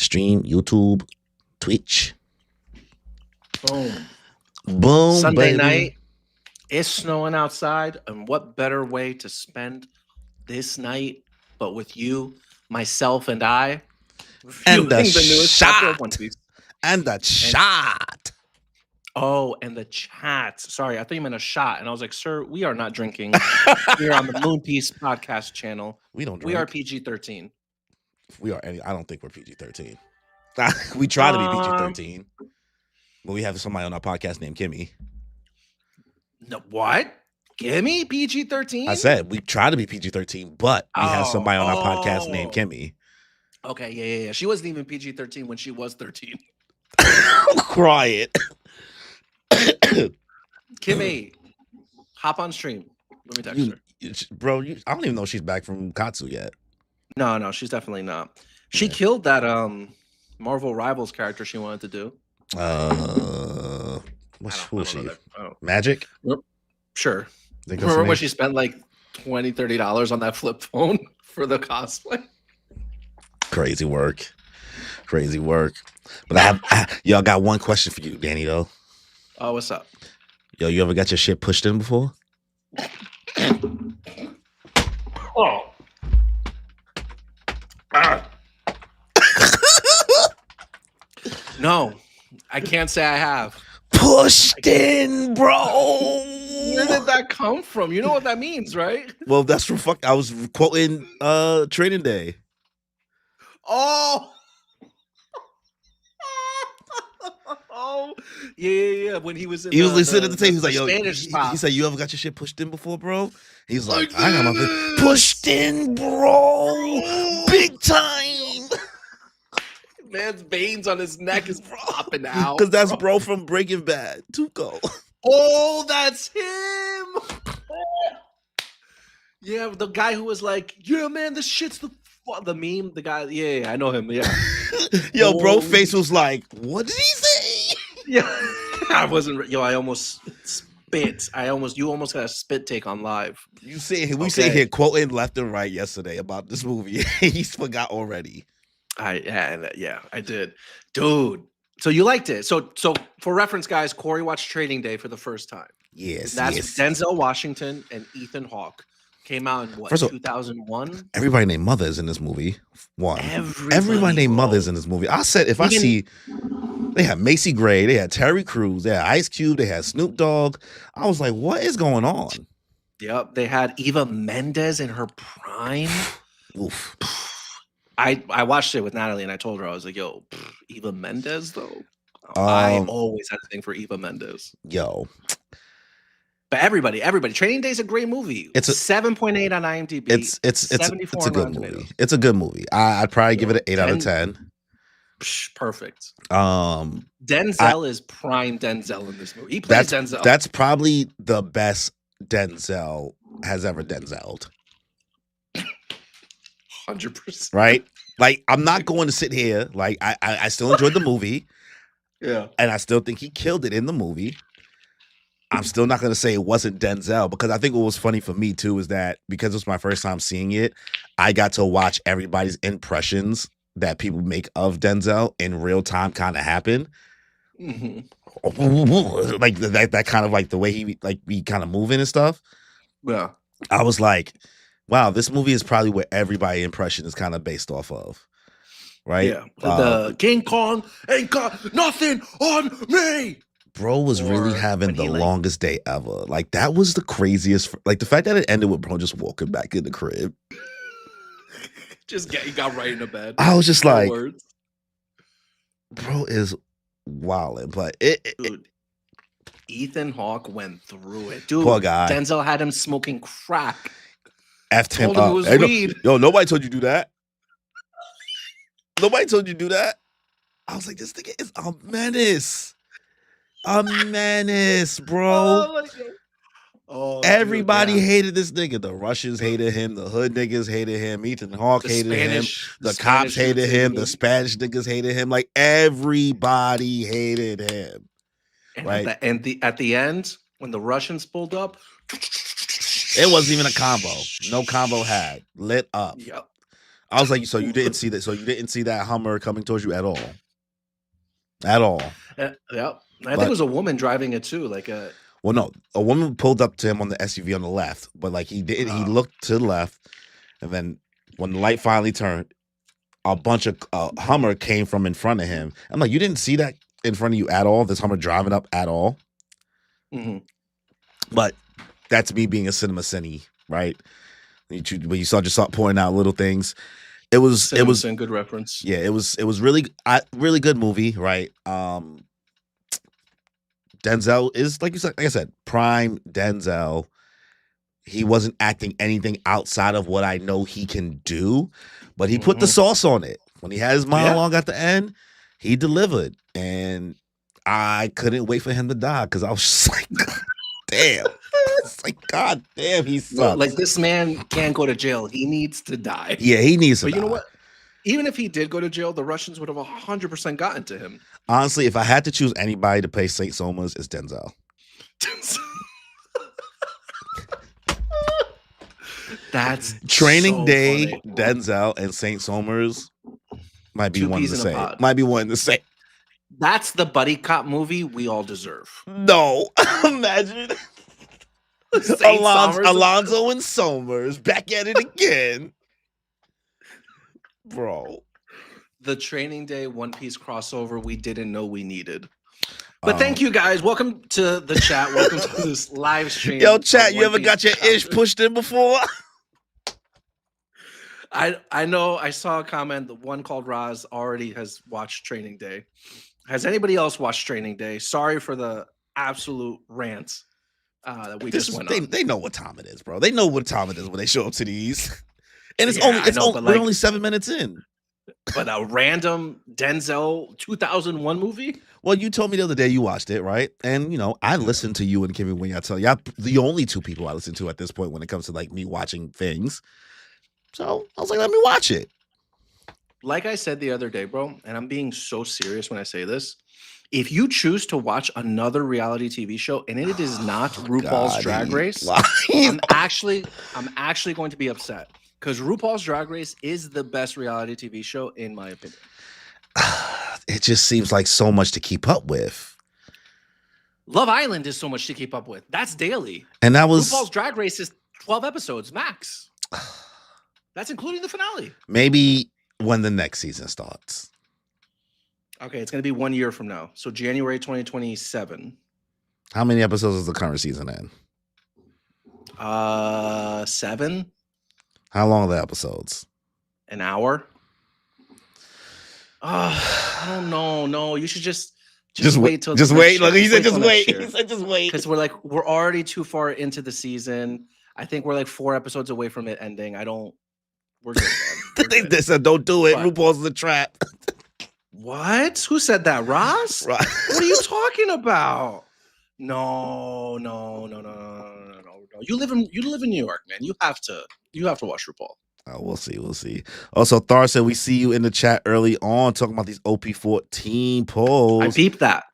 stream, YouTube, Twitch. Boom. Boom, Sunday baby. night. It's snowing outside. And what better way to spend this night but with you, myself, and I? And the newest chapter of shot. One Piece. And the shot. Oh, and the chat. Sorry, I thought you meant a shot. And I was like, sir, we are not drinking. We're on the Moon Piece podcast channel. We don't drink. We are PG-13. We are. I don't think we're PG-13. We try to be PG-13. But we have somebody on our podcast named Kimmy. No, what? Gimme PG-13? I said we try to be PG-13, but we have somebody on our podcast named Kimmy. Okay, yeah. She wasn't even PG-13 when she was 13. Cry it. Kimmy, hop on stream. Let me text her. Bro, I don't even know if she's back from Katsu yet. No, she's definitely not. She killed that Marvel Rivals character she wanted to do. Who is she? Magic? Sure. Remember when she spent like $20, $30 on that flip phone for the cosplay? Crazy work. But y'all got one question for you, Danny, though. Oh, what's up? Yo, you ever got your shit pushed in before? Oh. No, I can't say I have. Pushed in, bro. Where did that come from? You know what that means, right? Well, that's from I was quoting Training Day. Oh. Oh, yeah. When he was sitting at the table, he's like, "Yo," Spanish he said, "You ever got your shit pushed in before, bro?" He's like, "I got my shit pushed in, bro, big time." Man's veins on his neck is popping out. Because that's bro from Breaking Bad, Tuco. Oh, that's him. Yeah, the guy who was like, "Yeah, man, this shit's the meme." The guy, yeah, I know him. Yeah. Yo, bro, face was like, "What did he say?" Yeah, I wasn't. Yo, I almost spit. You almost got a spit take on live. We say here quoting left and right yesterday about this movie. He's forgot already. Yeah, I did, dude. So you liked it. So for reference, guys, Corey watched Trading Day for the first time. Yes, that's yes. Denzel Washington and Ethan Hawke. Came out in what, 2001? Everybody named Mother is in this movie. Everybody named Mother is in this movie. I said, if I see, they had Macy Gray, they had Terry Crews, they had Ice Cube, they had Snoop Dogg. I was like, what is going on? Yep, they had Eva Mendes in her prime. Oof. I watched it with Natalie and I told her, I was like, yo, Eva Mendes though? I always had a thing for Eva Mendes. Yo. But everybody, Training Day is a great movie. It's a 7.8 on IMDb. It's a good movie. It's a good movie. I'd probably give it an 8 out of 10. Perfect. Denzel is prime Denzel in this movie. He plays Denzel. That's probably the best Denzel has ever Denzel'd. 100%. Right? Like, I'm not going to sit here. Like, I still enjoyed the movie. Yeah. And I still think he killed it in the movie. I'm still not going to say it wasn't Denzel, because I think what was funny for me too is that because it was my first time seeing it, I got to watch everybody's impressions that people make of Denzel in real time kind of happen. Mm-hmm. Like that kind of like the way he be kind of moving and stuff. Yeah. I was like, wow, this movie is probably what everybody's impression is kind of based off of. Right? Yeah. The King Kong ain't got nothing on me. Bro was really having the longest day ever. Like, that was the craziest. Like, the fact that it ended with bro just walking back in the crib. He got right in the bed. I was just like, bro is wilding. But dude, Ethan Hawke went through it. Dude, poor guy. Denzel had him smoking crack. Effed him up. Yo, nobody told you to do that. Nobody told you to do that. I was like, this nigga is a menace. A menace, bro. Everybody hated this nigga. The Russians hated him. The hood niggas hated him. Ethan Hawke hated him. The cops hated him. The Spanish niggas hated him. Like, everybody hated him. And right? At the end, when the Russians pulled up, it wasn't even a combo. No combo had. Lit up. Yep. I was like, so you didn't see that? So you didn't see that Hummer coming towards you at all? At all? Yep. I think it was a woman driving it too. Like a. Well, no, a woman pulled up to him on the SUV on the left, but like he did, he looked to the left, and then when the light finally turned, a bunch of Hummer came from in front of him. I'm like, you didn't see that in front of you at all? This Hummer driving up at all? Mm-hmm. But that's me being a cinema cine, right? But you saw just pointing out little things. It was a good reference. Yeah, it was really good movie, right? Denzel is like I said, prime Denzel. He wasn't acting anything outside of what I know he can do, but he put the sauce on it. When he had his monologue at the end, he delivered, and I couldn't wait for him to die because I was just like, God damn. It's like, God damn, he sucks. Like, this man can't go to jail. He needs to die. Yeah, he needs to die. But you know what? Even if he did go to jail, the Russians would have 100% gotten to him. Honestly, if I had to choose anybody to play Saint Sommers, it's Denzel. That's Training so Day, funny. Denzel, and Saint Sommers might be one to say. Might be one to say. That's the buddy cop movie we all deserve. No, imagine Alonzo and Sommers back at it again, bro. The Training Day One Piece crossover we didn't know we needed. But thank you guys. Welcome to the chat. Welcome to this live stream. Yo, chat, you ever got your ish pushed in before? I know I saw a comment. The one called Roz already has watched Training Day. Has anybody else watched Training Day? Sorry for the absolute rants that we just went on. They know what time it is, bro. They know what time it is when they show up to these. And we're only 7 minutes in. But a random Denzel 2001 movie? Well, you told me the other day you watched it, right? And, you know, I listened to you and Kimmy when I tell you, the only two people I listen to at this point when it comes to, like, me watching things. So I was like, let me watch it. Like I said the other day, bro, and I'm being so serious when I say this. If you choose to watch another reality TV show and it is not RuPaul's Drag Race, I'm actually going to be upset. Because RuPaul's Drag Race is the best reality TV show, in my opinion. It just seems like so much to keep up with. Love Island is so much to keep up with. That's daily. And that was... RuPaul's Drag Race is 12 episodes, max. That's including the finale. Maybe when the next season starts. Okay, it's going to be 1 year from now. So January 2027. How many episodes is the current season in? 7. How long are the episodes? An hour. Oh no! You should just wait till wait. Like he said, just wait. He said, just wait. Because we're already too far into the season. I think we're like 4 episodes away from it ending. We're good. They said, don't do it. RuPaul's the trap. What? Who said that? Ross? What are you talking about? No. You live in New York, man. You have to watch RuPaul. Oh, we'll see. Also, Thar said we see you in the chat early on talking about these OP14 polls. I peeped that.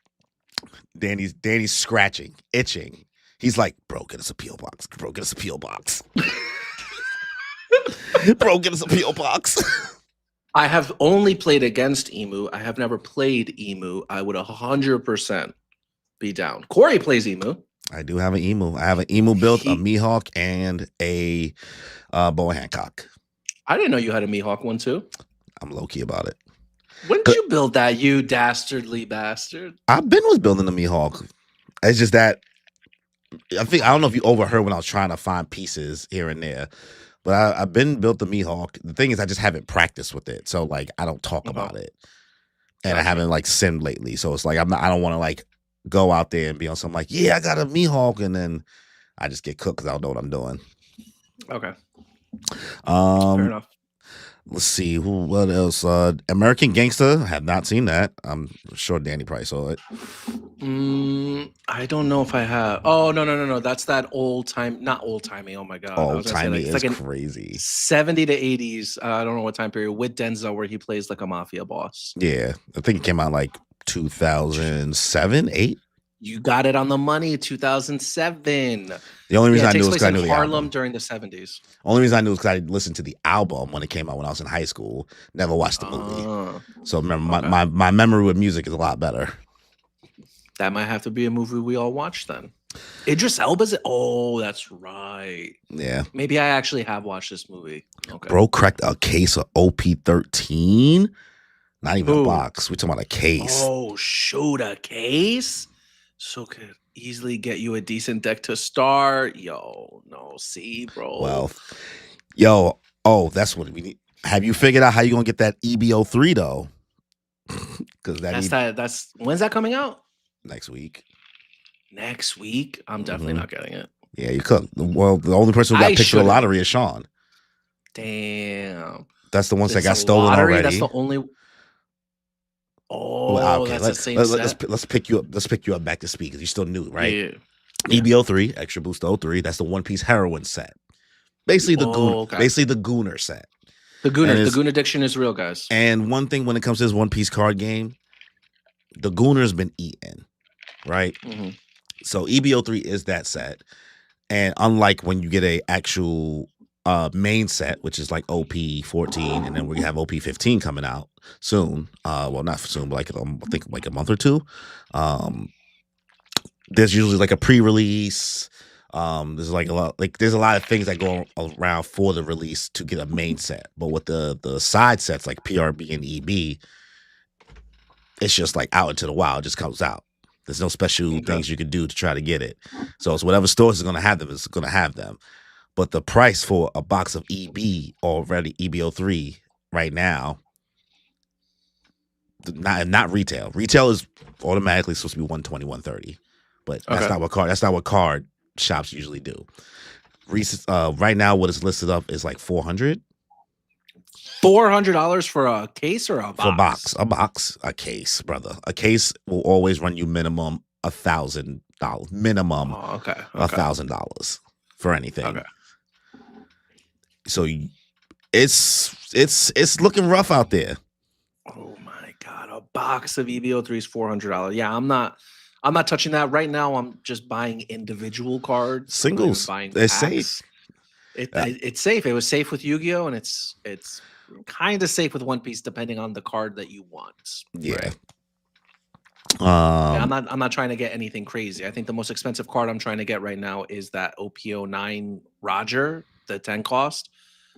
Danny's scratching, itching. He's like, bro, get us a P.O. box. Bro, get us a P.O. box. Bro, get us a P.O. box. I have only played against Emu. I have never played Emu. I would 100% be down. Corey plays Emu. I do have an Emu. I have an Emu built, a Mihawk, and a Boa Hancock. I didn't know you had a Mihawk one too. I'm low-key about it. When did you build that, you dastardly bastard? I was building a Mihawk. It's just that I don't know if you overheard when I was trying to find pieces here and there, but I've been built the Mihawk. The thing is, I just haven't practiced with it, so like I don't talk about it, and I haven't like simmed lately. So it's like I don't want to like go out there and be on something like, yeah, I got a Mihawk, and then I just get cooked because I don't know what I'm doing. Okay. Fair enough. Let's see what else. American Gangster. I have not seen that. I'm sure Danny probably saw it. I don't know if I have. Oh no. That's that old time. Not old timey. Oh my god. Old timey is like crazy. 70 to 80s. I don't know what time period with Denzel where he plays like a mafia boss. Yeah, I think it came out like 2007, 8. You got it on the money. 2007. The only reason I knew it takes was because I place knew in the Harlem album. during the 70s. Only reason I knew was because I listened to the album when it came out when I was in high school. Never watched the movie. So remember, my memory with music is a lot better. That might have to be a movie we all watch then. Idris Elba's it? Oh, that's right. Yeah. Maybe I actually have watched this movie. Okay. Bro cracked a case of OP13. Not even a box. We're talking about a case. Oh, shoot, a case? So could easily get you a decent deck to start. Yo, no, see, bro. Well, that's what we need. Have you figured out how you're gonna get that EBO3 though? Because that's when's that coming out? Next week. Next week? I'm definitely not getting it. Yeah, you could. Well, the only person who got picked for the lottery is Sean. Damn. That's the ones that got stolen already. That's the only. Oh, well, okay. That's the same set. Let's pick you up. Let's pick you up back to speed because you're still new, right? Yeah. EBO3, Extra Boost 03. That's the One Piece Heroine set. Basically the Gooner set. The Goon addiction is real, guys. And one thing when it comes to this One Piece card game, the Gooner's been eaten, right? Mm-hmm. So EBO3 is that set. And unlike when you get a actual main set, which is like OP14, and then we have OP15 coming out soon. Well, not soon, but like I think like a month or two. There's usually like a pre-release. There's like there's a lot of things that go around for the release to get a main set. But with the side sets like PRB and EB, it's just like out into the wild, it just comes out. There's no special things you can do to try to get it. So it's whatever stores is going to have them, it's going to have them. But the price for a box of EB already, EBO3 right now, not retail. Retail is automatically supposed to be $120, $130. But that's not what card shops usually do. Right now, what is listed up is like $400. $400 for a case or a box? A case, brother. A case will always run you minimum $1,000. Minimum $1,000 for anything. Okay. So it's looking rough out there. Oh my god, a box of EBO3 is $400. Yeah, I'm not touching that right now. I'm just buying individual cards. Singles. It's safe. It's safe. It was safe with Yu-Gi-Oh, and it's kind of safe with One Piece, depending on the card that you want. Yeah. Right? I'm not trying to get anything crazy. I think the most expensive card I'm trying to get right now is that OP09 Roger, the 10 cost.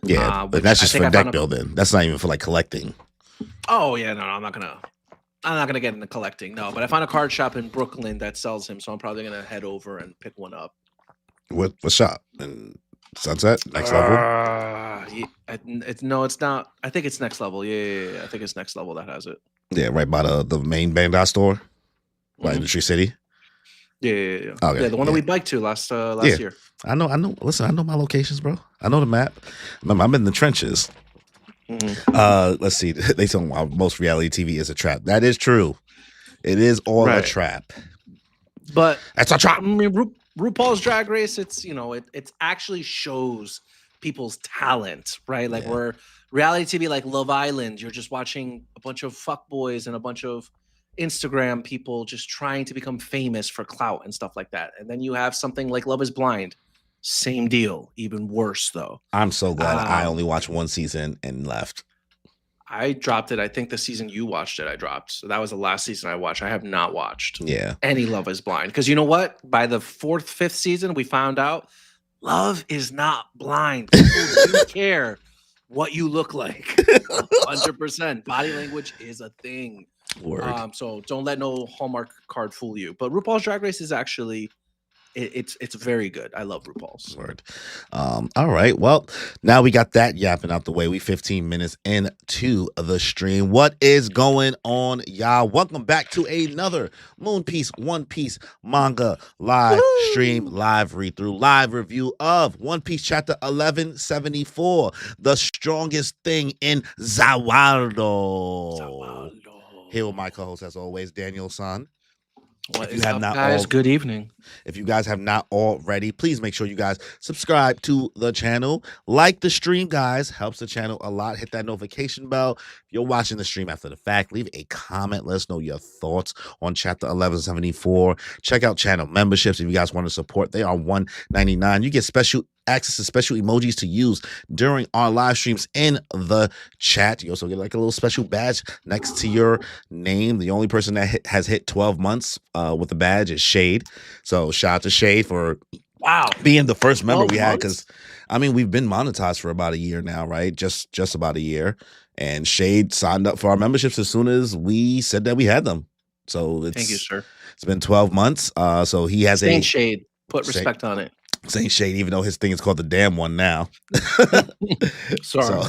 Yeah, but that's just for deck building. That's not even for like collecting. Oh yeah, no, I'm not gonna get into collecting. No, but I found a card shop in Brooklyn that sells him, so I'm probably gonna head over and pick one up. What shop? In Sunset? Next level? No, it's not. I think it's Next Level. Yeah. I think it's Next Level that has it. Yeah, right by the main Bandai store, by Industry City. Yeah. Okay, yeah, the one that we biked to last year. I know. Listen, I know my locations, bro. I know the map. Remember, I'm in the trenches. Let's see. They tell me most reality TV is a trap. That is true. It is all a trap. But that's a trap. I mean, RuPaul's Drag Race. It's it actually shows people's talent, right? Like where reality TV, like Love Island, you're just watching a bunch of fuckboys and a bunch of Instagram people just trying to become famous for clout and stuff like that. And then you have something like Love is Blind. Same deal, even worse though. I'm so glad I only watched one season and left. I dropped it. I think the season you watched it, I dropped. So that was the last season I watched. I have not watched any Love is Blind. Because you know what? By the 4th, 5th season, we found out love is not blind. People do care what you look like. 100%. Body language is a thing. Word. So don't let no Hallmark card fool you. But RuPaul's Drag Race is actually it's very good. I love RuPaul's. Word. All right. Well, now we got that yapping out the way. We 15 minutes into the stream. What is going on, y'all? Welcome back to another One Piece manga live stream, live read through, live review of One Piece chapter 1174, the strongest thing in Zawardo. Here with my co-host, as always, Daniel San. What If you is have up, not guys? all Good evening. If you guys have not already, please make sure you guys subscribe to the channel. Like the stream, guys. Helps the channel a lot. Hit that notification bell. If you're watching the stream after the fact, leave a comment. Let us know your thoughts on Chapter 1174. Check out channel memberships if you guys want to support. They are $1.99. You get special access to special emojis to use during our live streams in the chat. You also get like a little special badge next to your name. The only person that has hit 12 months with the badge is Shade. So shout out to Shade for being the first member we had, because I mean we've been monetized for about a year now, right? Just about a year. And Shade signed up for our memberships as soon as we said that we had them. So thank you, sir. It's been 12 months. So he has Saint Shade. Put respect on it. Saint Shade, even though his thing is called the damn one now. Sorry.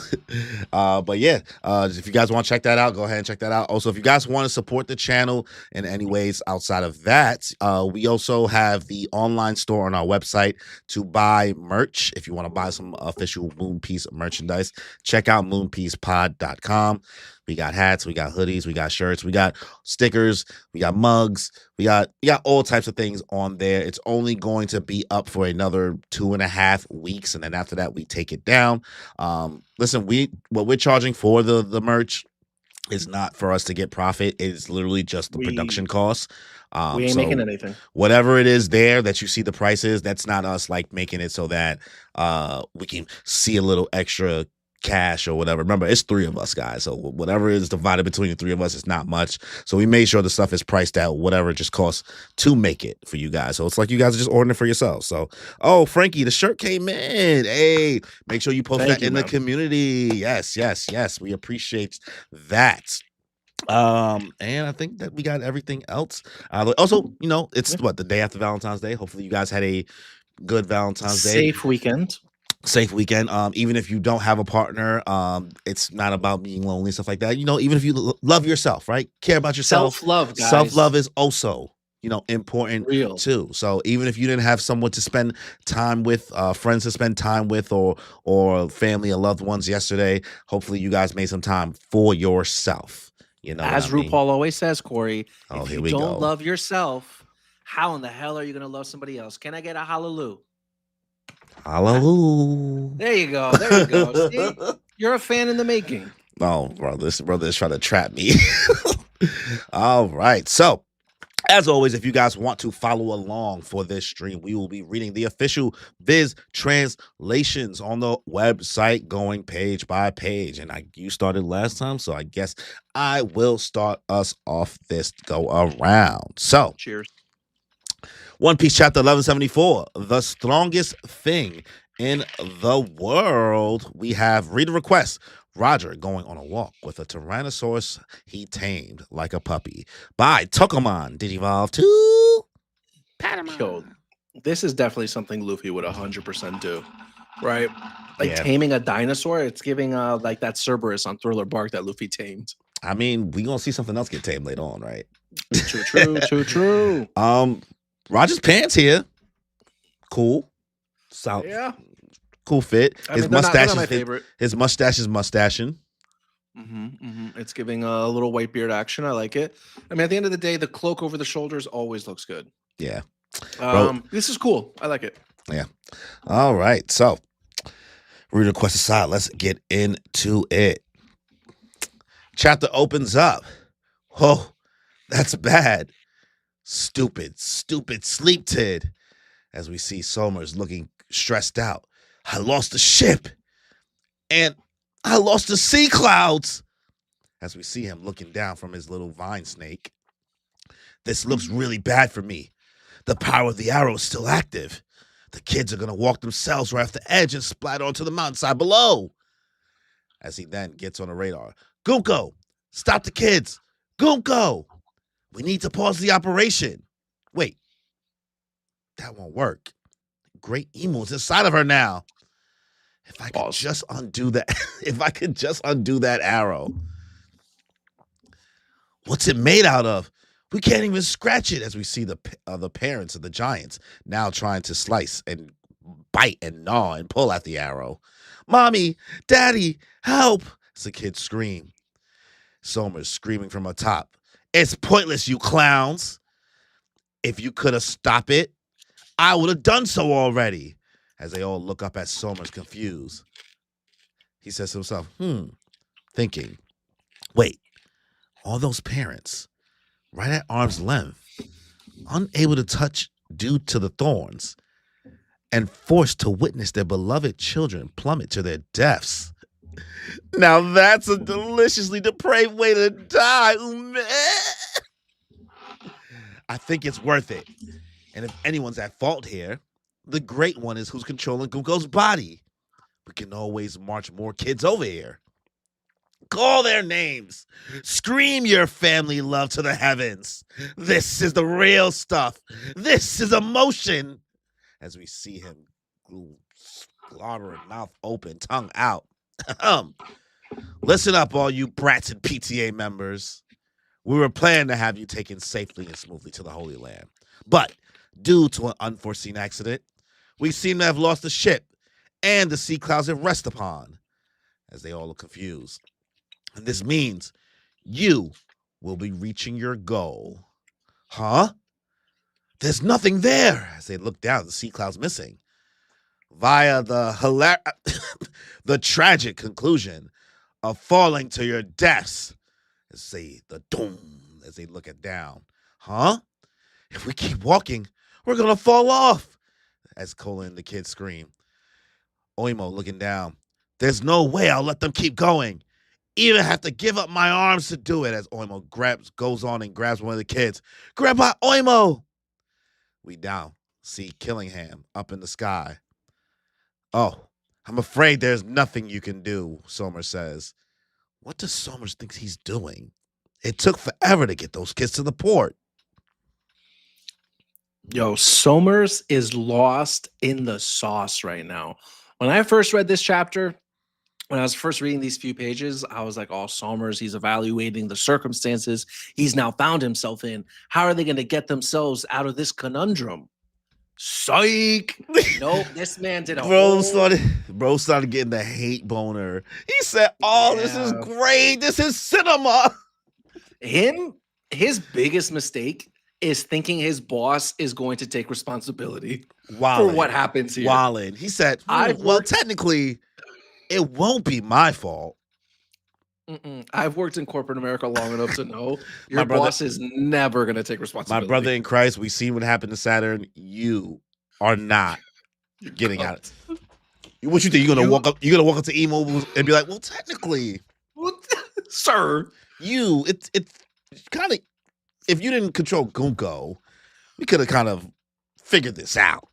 But yeah, if you guys want to check that out, go ahead and check that out. Also, if you guys want to support the channel in any ways outside of that, we also have the online store on our website to buy merch. If you want to buy some official Moon Piece merchandise, check out moonpiecepod.com. We got hats, we got hoodies, we got shirts, we got stickers, we got mugs, we got all types of things on there. It's only going to be up for another 2.5 weeks, and then after that we take it down. Listen, what we're charging for the merch is not for us to get profit. It's literally just the production costs. We ain't making anything. Whatever it is there that you see the prices, that's not us like making it so that we can see a little extra cash or whatever. Remember, it's 3 of us, guys, so whatever is divided between the 3 of us is not much. So we made sure the stuff is priced out whatever it just costs to make it for you guys, so it's like you guys are just ordering it for yourselves. So Frankie, the shirt came in. Hey, make sure you post that in the community. Yes, we appreciate that. And I think that we got everything else. Also, it's the day after Valentine's Day. Hopefully you guys had a good Valentine's Day. Safe weekend. Even if you don't have a partner, it's not about being lonely, stuff like that. Even if you love yourself, right? Care about yourself. Self-love, guys. Self-love is also, important too. So even if you didn't have someone to spend time with, friends to spend time with, or family or loved ones yesterday, hopefully you guys made some time for yourself. As RuPaul always says, Corey, if you don't love yourself, how in the hell are you going to love somebody else? Can I get a hallelujah? Hallelujah. There you go. See? You're a fan in the making. Oh, bro, this brother is trying to trap me. All right. So, as always, if you guys want to follow along for this stream, we will be reading the official Viz translations on the website, going page by page. And you started last time, so I guess I will start us off this go around. So, cheers. One Piece chapter 1174, the strongest thing in the world. We have reader request. Roger going on a walk with a Tyrannosaurus he tamed like a puppy by Tokomon Digivolve to Patamon. Yo, this is definitely something Luffy would 100% do, right? Like taming a dinosaur. It's giving like that Cerberus on Thriller Bark that Luffy tamed. I mean, we gonna see something else get tamed later on, right? True. Roger's pants here, cool. Cool fit. His mustache is my favorite. His mustache is mustaching. It's giving a little white beard action. I like it. I mean, at the end of the day, the cloak over the shoulders always looks good. Yeah. This is cool. I like it. Yeah. All right. So, reader request aside, let's get into it. Chapter opens up. Oh, that's bad. Stupid sleep tid. As we see SOMMERS looking stressed out. I lost the ship. And I lost the sea clouds. As we see him looking down from his little vine snake. This looks really bad for me. The power of the arrow is still active. The kids are going to walk themselves right off the edge and splatter onto the mountainside below. As he then gets on the radar. Gunko, stop the kids. Gunko. We need to pause the operation. Wait. That won't work. Great Emu is inside of her now. If I could just undo that arrow. What's it made out of? We can't even scratch it, as we see the parents of the giants now trying to slice and bite and gnaw and pull at the arrow. Mommy, Daddy, help! As the kids scream. SOMMERS screaming from atop. It's pointless, you clowns. If you could have stopped it, I would have done so already. As they all look up at Sommers confused. He says to himself, thinking, wait, all those parents, right at arm's length, unable to touch due to the thorns, and forced to witness their beloved children plummet to their deaths. Now that's a deliciously depraved way to die. I think it's worth it. And if anyone's at fault here, the great one is who's controlling Gunko's body. We can always march more kids over here. Call their names. Scream your family love to the heavens. This is the real stuff. This is emotion. As we see him slobbering, mouth open, tongue out. Listen up, all you brats and PTA members. We were planning to have you taken safely and smoothly to the Holy Land. But due to an unforeseen accident, we seem to have lost the ship and the sea clouds it rests upon. As they all look confused. And this means you will be reaching your goal. Huh? There's nothing there. As they look down, the sea cloud's missing. Via the the tragic conclusion of falling to your deaths. As they look at down. Huh? If we keep walking, we're gonna fall off. As Cola and the kids scream. Oimo looking down. There's no way I'll let them keep going. Even have to give up my arms to do it. As Oimo goes on and grabs one of the kids. Grandpa Oimo! We down. See Killingham up in the sky. Oh, I'm afraid there's nothing you can do, Sommers says. What does Sommers think he's doing? It took forever to get those kids to the port. Yo, Sommers is lost in the sauce right now. When I first read this chapter, when I was first reading these few pages, I was like, oh, Sommers, he's evaluating the circumstances he's now found himself in. How are they going to get themselves out of this conundrum? Psych. Nope, this man did a Bro started getting the hate boner. He said, oh, this is great. This is cinema. His biggest mistake is thinking his boss is going to take responsibility for what happens here. Wallin. He said, technically, it won't be my fault. I've worked in corporate America long enough to know your boss is never going to take responsibility. My brother in Christ, we seen what happened to Saturn. You are not getting out. What you think? You're gonna walk up? You're gonna walk up to Emo and be like, "Well, technically, sir, it's kind of if you didn't control Gunko, we could have kind of figured this out."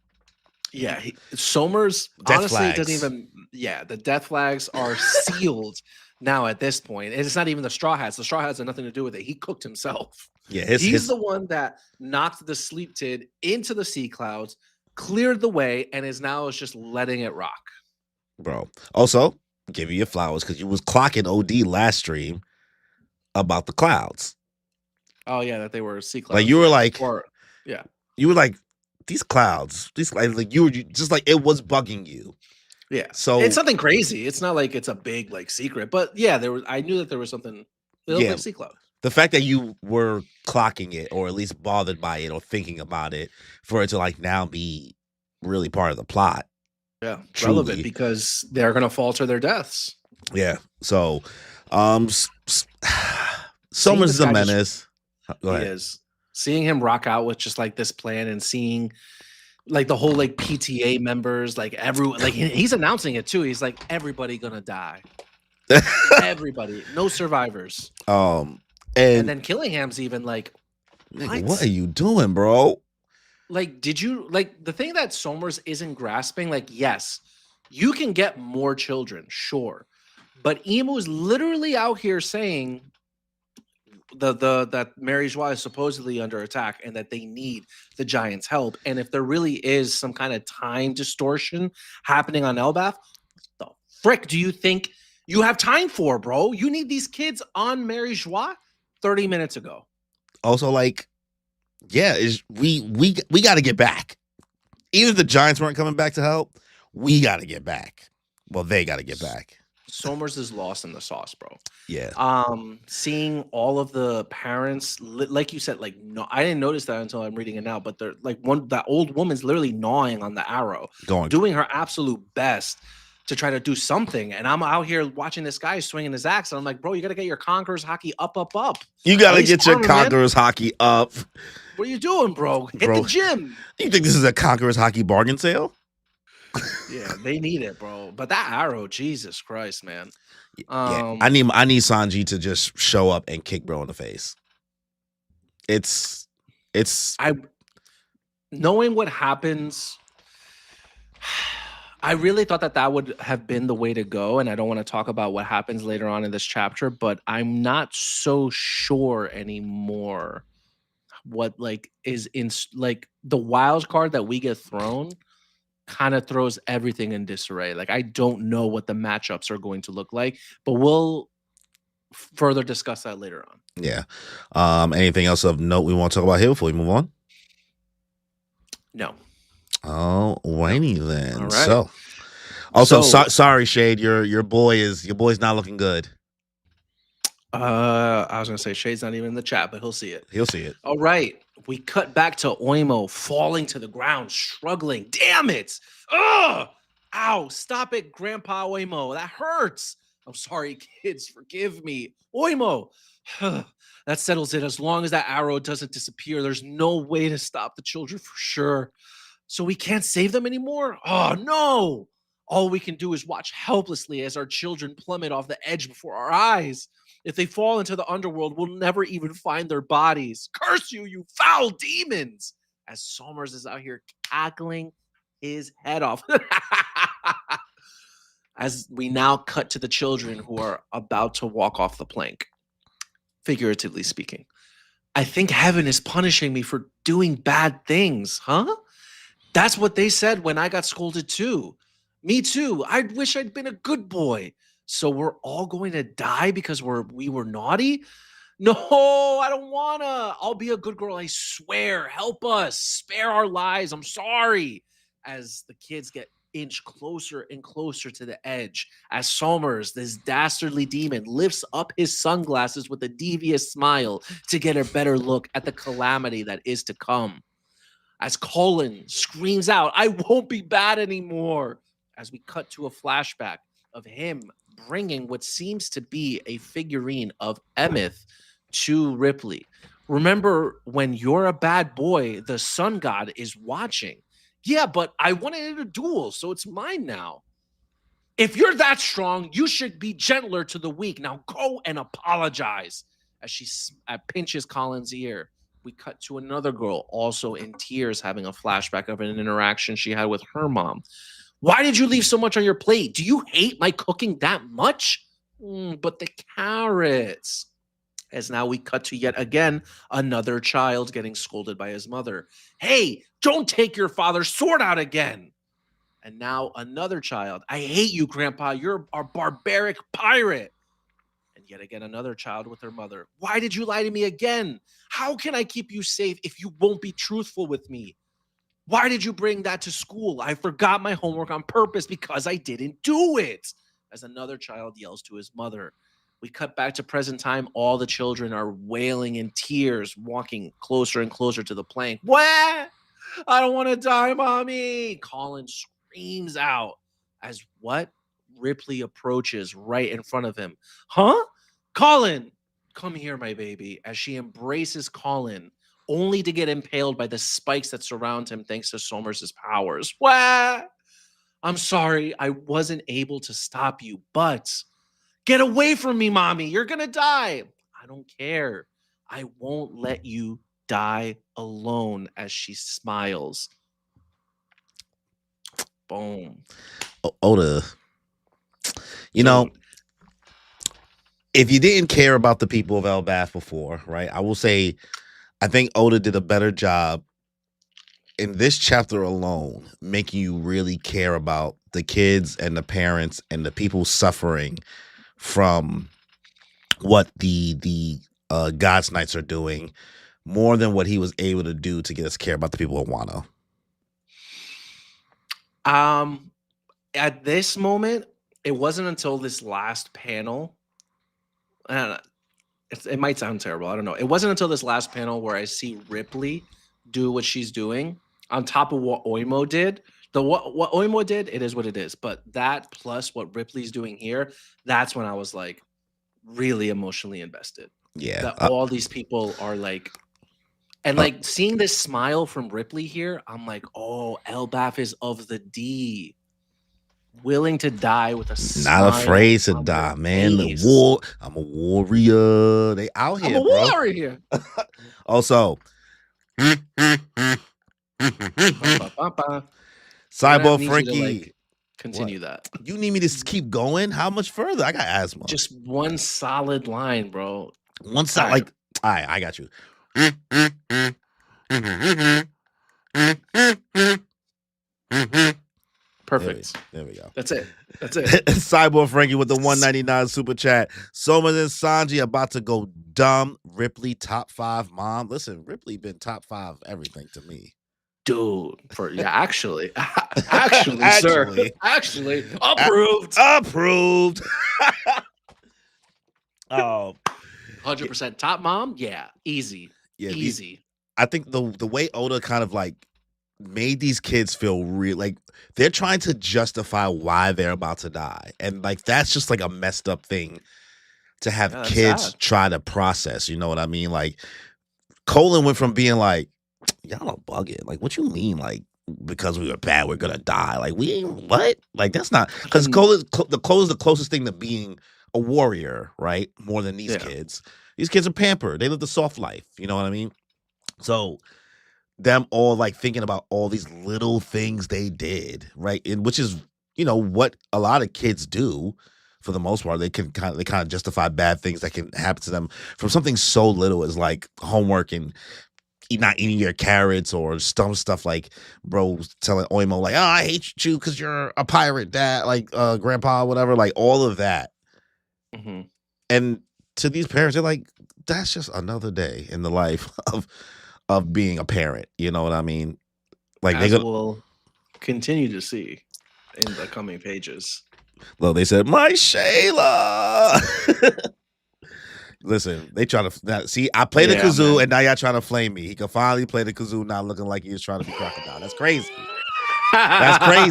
Yeah, Sommers honestly doesn't even. Yeah, the death flags are sealed now at this point. And it's not even the Straw Hats. The Straw Hats had nothing to do with it. He cooked himself. Yeah, he's the one that knocked the sleep tid into the sea clouds, cleared the way, and is just letting it rock. Bro. Also, give you your flowers because you was clocking OD last stream about the clouds. Oh yeah, that they were sea clouds. Like you were like, yeah, you were like these clouds. Like you were just like it was bugging you. Yeah, so it's something crazy. It's not like it's a big secret, but yeah, I knew that there was something. Like sea clouds. The fact that you were clocking it, or at least bothered by it, or thinking about it, for it to now be really part of the plot. Yeah, truly. Relevant because they're gonna fall to their deaths. Yeah. So, Sommers is a menace. Go ahead. He is. Seeing him rock out with just this plan and seeing. The whole PTA members, everyone, he's announcing it too. He's like, everybody gonna die. Everybody, no survivors. And then Killingham's even like, what are you doing, bro? Did you the thing that Sommers isn't grasping? Yes, you can get more children, sure, but Emu's literally out here saying that Mary Joie is supposedly under attack and that they need the Giants' help. And if there really is some kind of time distortion happening on Elbath, the frick do you think you have time for, bro? You need these kids on Mary Joie 30 minutes ago. Also, we got to get back. Even if the Giants weren't coming back to help, we got to get back. Well, they got to get back. Sommers is lost in the sauce, bro. Yeah. Seeing all of the parents, like you said, like no, I didn't notice that until I'm reading it now. But they're like that old woman's literally gnawing on the arrow, doing her absolute best to try to do something. And I'm out here watching this guy swinging his axe, and I'm like, bro, you got to get your Conqueror's hockey up. You got to get your Conqueror's hockey up. What are you doing, bro? Hit the gym. You think this is a Conqueror's hockey bargain sale? Yeah, they need it, bro. But that arrow, Jesus Christ, man. Yeah, I need Sanji to just show up and kick bro in the face. It's knowing what happens. I really thought that would have been the way to go, and I don't want to talk about what happens later on in this chapter, but I'm not so sure anymore what is in the wild card that we get thrown kind of throws everything in disarray. Like, I don't know what the matchups are going to look like, but we'll further discuss that later on. Yeah. Anything else of note we want to talk about here before we move on? No. Oh, whiny then. All right. So, also, sorry, Shade. Your boy's not looking good. I was gonna say Shade's not even in the chat, but he'll see it. He'll see it. All right. We cut back to Oimo falling to the ground, struggling. Damn it! Ugh! Ow! Stop it, Grandpa Oimo. That hurts. I'm sorry, kids. Forgive me. Oimo. That settles it. As long as that arrow doesn't disappear, there's no way to stop the children for sure. So we can't save them anymore? Oh, no! All we can do is watch helplessly as our children plummet off the edge before our eyes. If they fall into the underworld, we'll never even find their bodies. Curse you, you foul demons! As Sommers is out here cackling his head off. As we now cut to the children who are about to walk off the plank, figuratively speaking. I think heaven is punishing me for doing bad things, huh? That's what they said when I got scolded too. Me too. I wish I'd been a good boy. So we're all going to die because we were naughty? No, I don't wanna. I'll be a good girl, I swear. Help us. Spare our lives. I'm sorry. As the kids get inch closer and closer to the edge, as Sommers, this dastardly demon, lifts up his sunglasses with a devious smile to get a better look at the calamity that is to come. As Colin screams out, I won't be bad anymore. As we cut to a flashback of him bringing what seems to be a figurine of Emeth to Ripley. Remember, when you're a bad boy, the sun god is watching. Yeah, but I wanted a duel, so it's mine now. If you're that strong, you should be gentler to the weak. Now go and apologize. As she pinches Colin's ear, we cut to another girl, also in tears, having a flashback of an interaction she had with her mom. Why did you leave so much on your plate? Do you hate my cooking that much? But the carrots. As now we cut to yet again another child getting scolded by his mother. Hey, don't take your father's sword out again. And now another child. I hate you, Grandpa. You're a barbaric pirate. And yet again another child with her mother. Why did you lie to me again? How can I keep you safe if you won't be truthful with me? Why did you bring that to school? I forgot my homework on purpose because I didn't do it. As another child yells to his mother. We cut back to present time. All the children are wailing in tears, walking closer and closer to the plank. What? I don't want to die, Mommy. Colin screams out as what? Ripley approaches right in front of him. Huh? Colin, come here, my baby. As she embraces Colin, only to get impaled by the spikes that surround him thanks to Sommers' powers. What? I'm sorry, I wasn't able to stop you, but get away from me, Mommy. You're going to die. I don't care. I won't let you die alone. As she smiles. Boom. Oda, you know, if you didn't care about the people of Elbaf before, right, I will say I think Oda did a better job in this chapter alone making you really care about the kids and the parents and the people suffering from what the God's Knights are doing more than what he was able to do to get us care about the people of Wano. At this moment, it wasn't until this last panel, and it might sound terrible. I don't know. It wasn't until this last panel where I see Ripley do what she's doing on top of what Oimo did. What Oimo did, it is what it is. But that plus what Ripley's doing here, that's when I was like really emotionally invested. Yeah. That all these people are like, and like seeing this smile from Ripley here, I'm like, oh, Elbaf is of the D. Willing to die with a smile. Not afraid to die, man. The war. I'm a warrior. They out here, I'm a bro. warrior. Also, Cyborg Frankie. Continue that. You need me to keep going? How much further? I got asthma. Just one solid line, bro. One solid, like, all right, I got you. Perfect. There we go. That's it. That's it. Cyborg Frankie with the 199 super chat. Sommers and Sanji about to go dumb. Ripley top 5 mom. Listen, Ripley been top 5 everything to me. Dude, actually, sir, actually, approved. Approved. Oh, 100% top mom. Yeah, easy. Yeah, easy. I think the way Oda kind of like made these kids feel real, like they're trying to justify why they're about to die, and like that's just like a messed up thing to have kids try to process. You know what I mean? Like Colin went from being like, y'all are bugging. Like, what you mean? Like, because we were bad, we're gonna die. Like, we ain't what? Like, that's not because Cole is the closest thing to being a warrior, right? More than these kids. These kids are pampered. They live the soft life. You know what I mean? So them all like thinking about all these little things they did, right? And which is, you know, what a lot of kids do for the most part. They kind of justify bad things that can happen to them from something so little as like homework and not eating your carrots or dumb stuff like bro telling Oimo like, oh, I hate you because you're a pirate, dad, like grandpa, whatever, like all of that. Mm-hmm. And to these parents, they're like, that's just another day in the life of being a parent. You know what I mean? Like they will continue to see in the coming pages. Well, they said, my Shayla. Listen, they try to see. I played the kazoo, man. And now y'all trying to flame me. He can finally play the kazoo, not looking like he was trying to be Crocodile. That's crazy. That's crazy.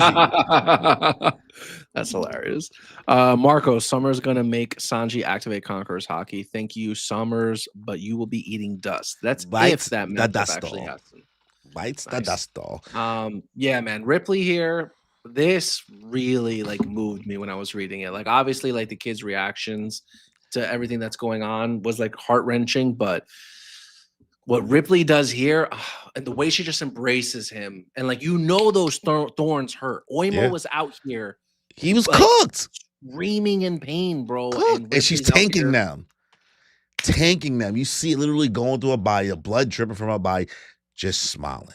That's hilarious. Marco, Summers gonna make Sanji activate Conqueror's Haki. Thank you, Summers, but you will be eating dust. That's bites if that matchup actually happens. Bites the dust doll. Yeah, man. Ripley here. This really like moved me when I was reading it. Like, obviously, like the kids' reactions to everything that's going on was like heart-wrenching, but what Ripley does here and the way she just embraces him, and like, you know, those thorns hurt. Oimo was out here. He was like, cooked. Screaming in pain, bro. And she's tanking them. Tanking them. You see it literally going through her body, the blood dripping from her body, just smiling.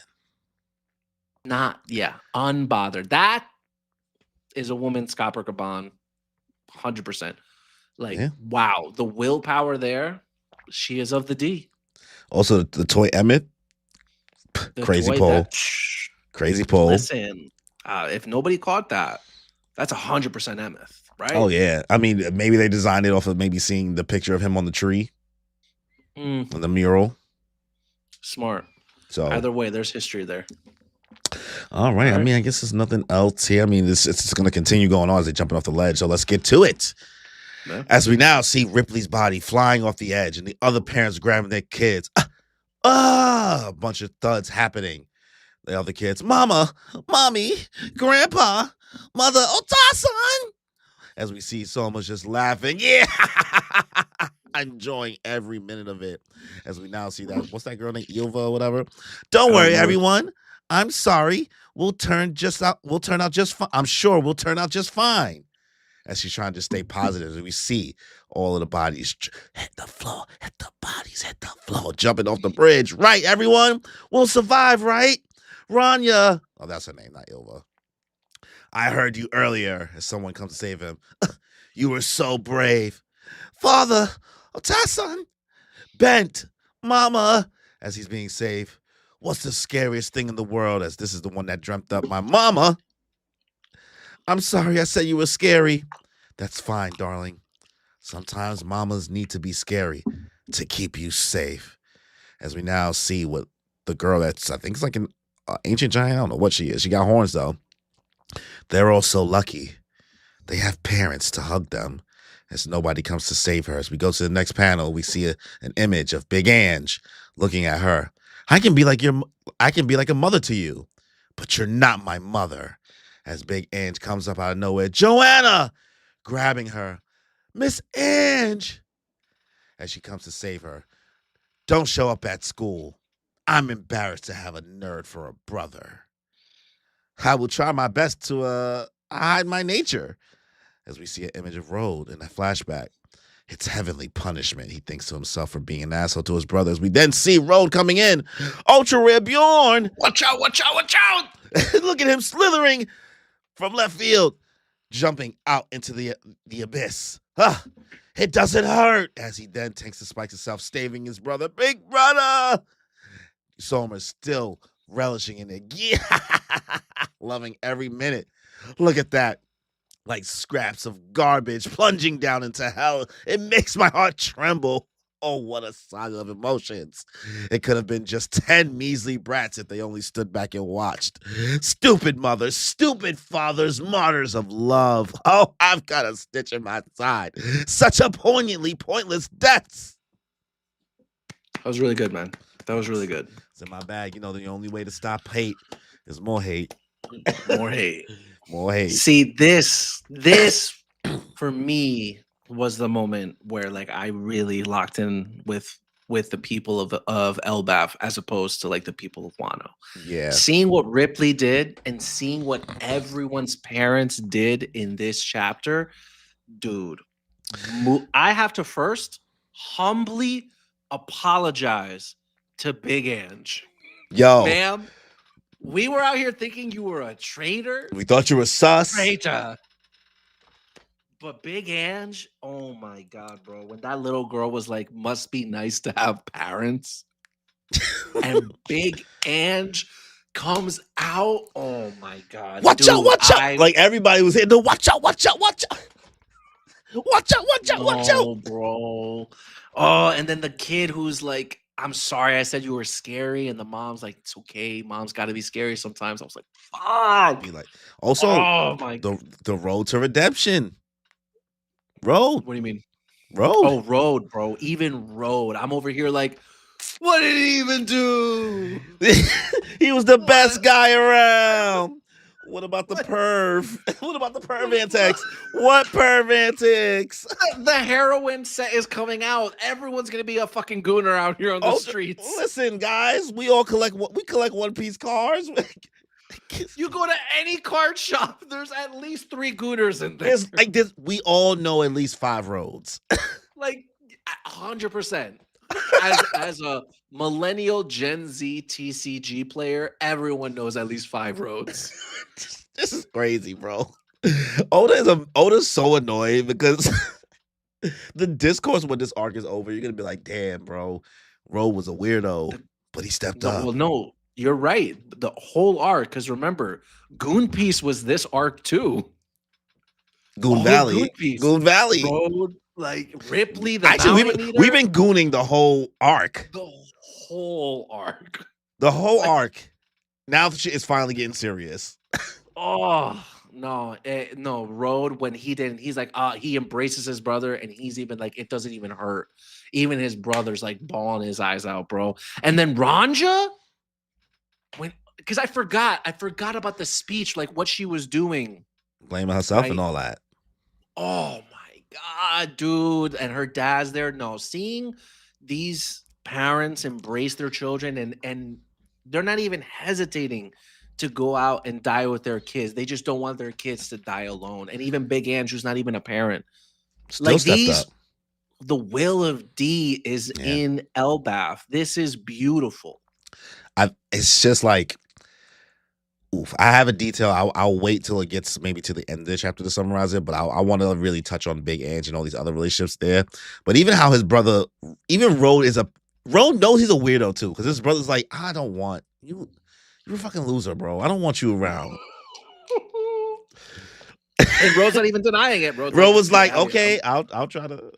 Unbothered. That is a woman's Copper Caban, 100%. Like, wow, the willpower there. She is of the D. Also, the toy Emmett, crazy pole. Crazy pole. Listen, if nobody caught that, that's 100% Emmett, right? Oh, yeah. I mean, maybe they designed it off of maybe seeing the picture of him on the tree, on the mural. Smart. So either way, there's history there. All right. I mean, I guess there's nothing else here. I mean, it's just going to continue going on as they're jumping off the ledge. So let's get to it. Yeah. As we now see Ripley's body flying off the edge and the other parents grabbing their kids. A bunch of thuds happening. The other kids, mama, mommy, grandpa, mother, Ota-san. As we see Sommers just laughing. Yeah. Enjoying every minute of it. As we now see that. What's that girl named Ilva or whatever? Don't worry, everyone. I'm sorry. We'll turn out just fine. I'm sure we'll turn out just fine. As she's trying to stay positive, as we see all of the bodies hit the floor, jumping off the bridge. Right, everyone? We'll survive, right? Rania. Oh, that's her name, not Ilva. I heard you earlier as someone comes to save him. You were so brave. Father, Ota-san, Bent, Mama, as he's being saved. What's the scariest thing in the world? As this is the one that dreamt up my mama. I'm sorry I said you were scary. That's fine, darling. Sometimes mamas need to be scary to keep you safe. As we now see what the girl that's, I think it's like an ancient giant. I don't know what she is. She got horns, though. They're all so lucky. They have parents to hug them as nobody comes to save her. As we go to the next panel, we see an image of Big Ange looking at her. I can be like a mother to you, but you're not my mother. As Big Ange comes up out of nowhere, Joanna, grabbing her. Miss Ange, as she comes to save her. Don't show up at school. I'm embarrassed to have a nerd for a brother. I will try my best to hide my nature. As we see an image of Rode in a flashback. It's heavenly punishment, he thinks to himself, for being an asshole to his brothers. We then see Rode coming in. Ultra Rare Bjorn. Watch out, watch out, watch out. Look at him slithering from left field, jumping out into the abyss. It doesn't hurt. As he then takes the spikes himself, staving his brother. Big brother. Sommers still relishing in it. Yeah. Loving every minute. Look at that. Like scraps of garbage plunging down into hell. It makes my heart tremble. Oh, what a saga of emotions. It could have been just 10 measly brats if they only stood back and watched. Stupid mothers, stupid fathers, martyrs of love. Oh, I've got a stitch in my side. Such a poignantly pointless deaths. That was really good, man. That was really good. It's in my bag. You know, the only way to stop hate is more hate. More hate. More hate. See, this for me was the moment where like I really locked in with the people of Elbaf as opposed to like the people of Wano. Yeah. Seeing what Ripley did and seeing what everyone's parents did in this chapter, dude, I have to first humbly apologize to Big Ange. Yo. Ma'am, we were out here thinking you were a traitor. We thought you were sus. Traitor. But Big Ange, oh my God, bro. When that little girl was like, must be nice to have parents. And Big Ange comes out. Oh my God. Watch out, watch out. Like everybody was hitting the watch out, watch out, watch out. Watch out, watch out, watch out. Oh, bro. Oh, and then the kid who's like, I'm sorry, I said you were scary. And the mom's like, it's okay. Mom's got to be scary sometimes. I was like, fuck. Be like, also, the road to redemption. Road. What do you mean? Road. Oh, Road, bro. Even Road. I'm over here like, what did he even do? He was the best guy around. What about the perv? What about the perv antics? What perv antics? The heroin set is coming out. Everyone's gonna be a fucking gooner out here on the streets. Listen, guys, we all collect One Piece cars. You go to any card shop, there's at least 3 gooners in there. There's like this. We all know at least 5 roads. Like 100%. As a millennial Gen Z TCG player, everyone knows at least 5 roads. This is crazy, bro. Oda's so annoying because the discourse when this arc is over, you're gonna be like, damn, bro, Road was a weirdo, but he stepped up. Well, no, you're right. The whole arc, because remember, Goon Piece was this arc too. Goon Valley. Goon Valley. Road, like Ripley, the actually, we've been gooning the whole arc. The whole arc. The whole arc. Now the shit is finally getting serious. Oh no, no, Road when he's like, he embraces his brother, and he's even like, it doesn't even hurt. Even his brother's like bawling his eyes out, bro. And then Ranja, because I forgot about the speech, like what she was doing, blaming herself and all that. Oh my God, dude. And her dad's there. No, seeing these parents embrace their children and they're not even hesitating to go out and die with their kids. They just don't want their kids to die alone. And even Big Ange, who's not even a parent. Still like these, the will of D is in Elbaf. This is beautiful. It's just like, oof. I have a detail. I'll wait till it gets maybe to the end of the chapter to summarize it, but I want to really touch on Big Ange and all these other relationships there. But even how his brother, even Road knows he's a weirdo too, because his brother's like, I don't want you. You're a fucking loser, bro. I don't want you around. And Ro's not even denying it. Ro was like, okay, I'll try to.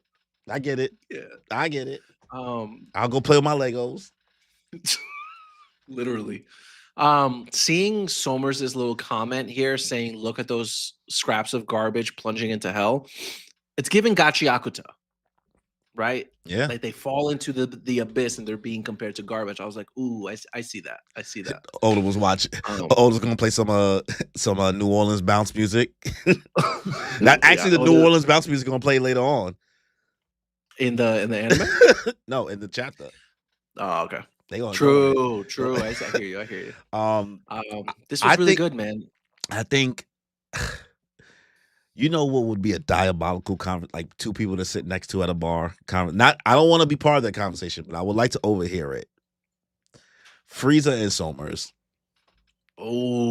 I get it. Yeah, I get it. I'll go play with my Legos. Literally. Seeing Sommers' little comment here saying, "Look at those scraps of garbage plunging into hell." It's giving Gachiakuta, right? Yeah, like they fall into the abyss and they're being compared to garbage. I was like, ooh, I see that. I see that. Oda was watching. Oda's gonna play some New Orleans bounce music. Actually, the New Orleans bounce music gonna play later on in the anime. No, in the chapter. Oh, okay. They gonna true. I hear you. This was really good, man. I think. You know what would be a diabolical conversation? Like two people to sit next to at a bar. I don't want to be part of that conversation, but I would like to overhear it. Frieza and Sommers. Oh,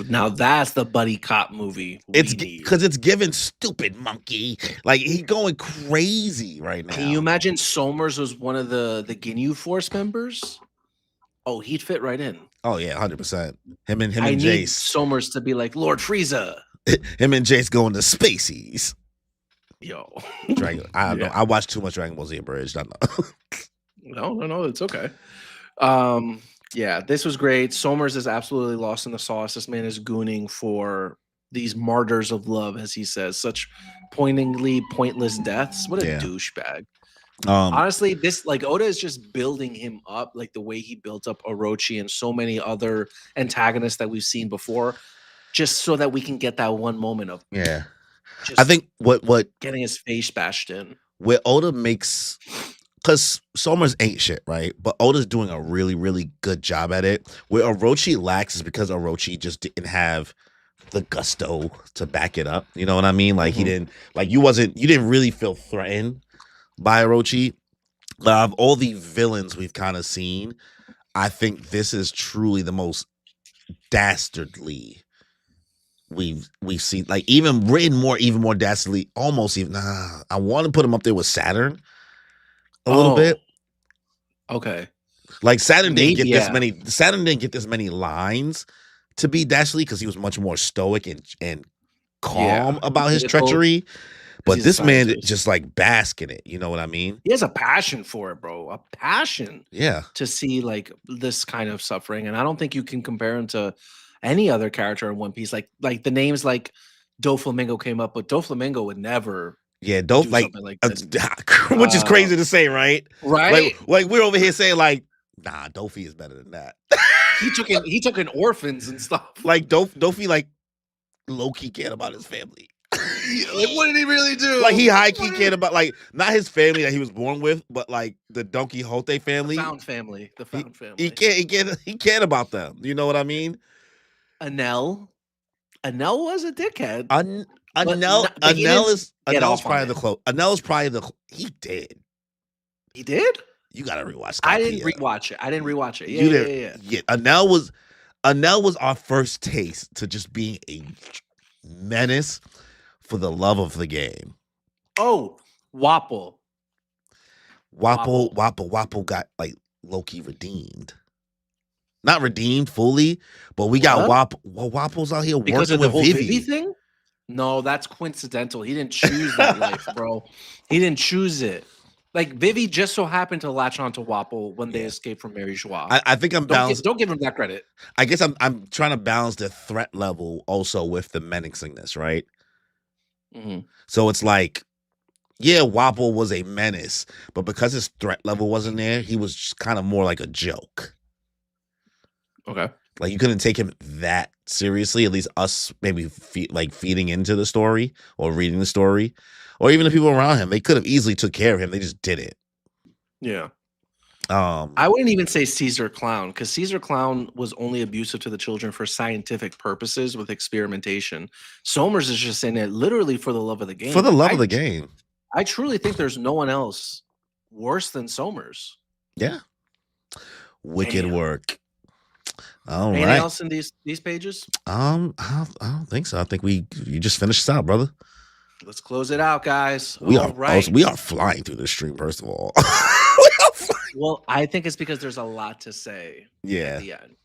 now that's the buddy cop movie. It's because it's given stupid monkey. Like he's going crazy right now. Can you imagine Sommers was one of the Ginyu Force members? Oh, he'd fit right in. Oh yeah, 100%. Him and Jace. Sommers to be like Lord Frieza. Him and Jace going to Spaceys. Yo, Dragon. I don't know. I watched too much Dragon Ball Z Abridged. I know. No, it's okay. Yeah, this was great. Sommers is absolutely lost in the sauce. This man is gooning for these martyrs of love, as he says, such pointingly pointless deaths. What a douchebag. Honestly, this Oda is just building him up like the way he built up Orochi and so many other antagonists that we've seen before, just so that we can get that one moment of I think what getting his face bashed in. Where Oda makes, because Sommers ain't shit, right? But Oda's doing a really, really good job at it. Where Orochi lacks is because Orochi just didn't have the gusto to back it up. You know what I mean? Like he didn't, you didn't really feel threatened by Orochi. But of all the villains we've kind of seen, I think this is truly the most dastardly we've seen. Like even more dastardly, almost even. I want to put him up there with Saturn a little bit. Okay. Like Saturn didn't get this many. Saturn didn't get this many lines to be dastardly because he was much more stoic and calm about his treachery. But this man just like bask in it. You know what I mean? He has a passion for it, bro. A passion. Yeah. To see like this kind of suffering. And I don't think you can compare him to any other character in One Piece. Like the names like Doflamingo came up, but Doflamingo would never. Yeah, which is crazy to say, right? Right. Like we're over here saying like, nah, Dofi is better than that. he took in orphans and stuff. Like Dofi like low-key cared about his family. Like, what did he really do? Like he high-key cared about like not his family that he was born with, but like the Don Quixote family. The found family. He cared about them. You know what I mean? Anel was a dickhead. Anel is probably the close. Anel is probably he did. He did? You gotta rewatch. I didn't rewatch it. Yeah. Anel was our first taste to just being a menace for the love of the game. Oh, Wapple got like low-key redeemed. Not redeemed fully, but we got Wapple. Well, Wapple's out here because working of the with whole Vivi thing. No, that's coincidental. He didn't choose that life, bro. He didn't choose it. Like Vivi just so happened to latch onto Wapple when they escaped from Mary Joie. I think I'm balanced. Don't give him that credit. I guess I'm trying to balance the threat level also with the menacingness, right? Mm-hmm. So it's like, yeah, Wapple was a menace, but because his threat level wasn't there, he was just kind of more like a joke. Okay. Like you couldn't take him that seriously, at least us maybe feeding into the story or reading the story. Or even the people around him, they could have easily took care of him. They just didn't. Yeah. I wouldn't even say Caesar Clown, because Caesar Clown was only abusive to the children for scientific purposes with experimentation. Sommers is just in it literally for the love of the game. For the love of the game. I truly think there's no one else worse than Sommers. Yeah. Wicked work. All Anything right. else in these pages? I don't think so. I think you just finished this out, brother. Let's close it out, guys. We are flying through this stream, first of all. Well, I think it's because there's a lot to say at the end.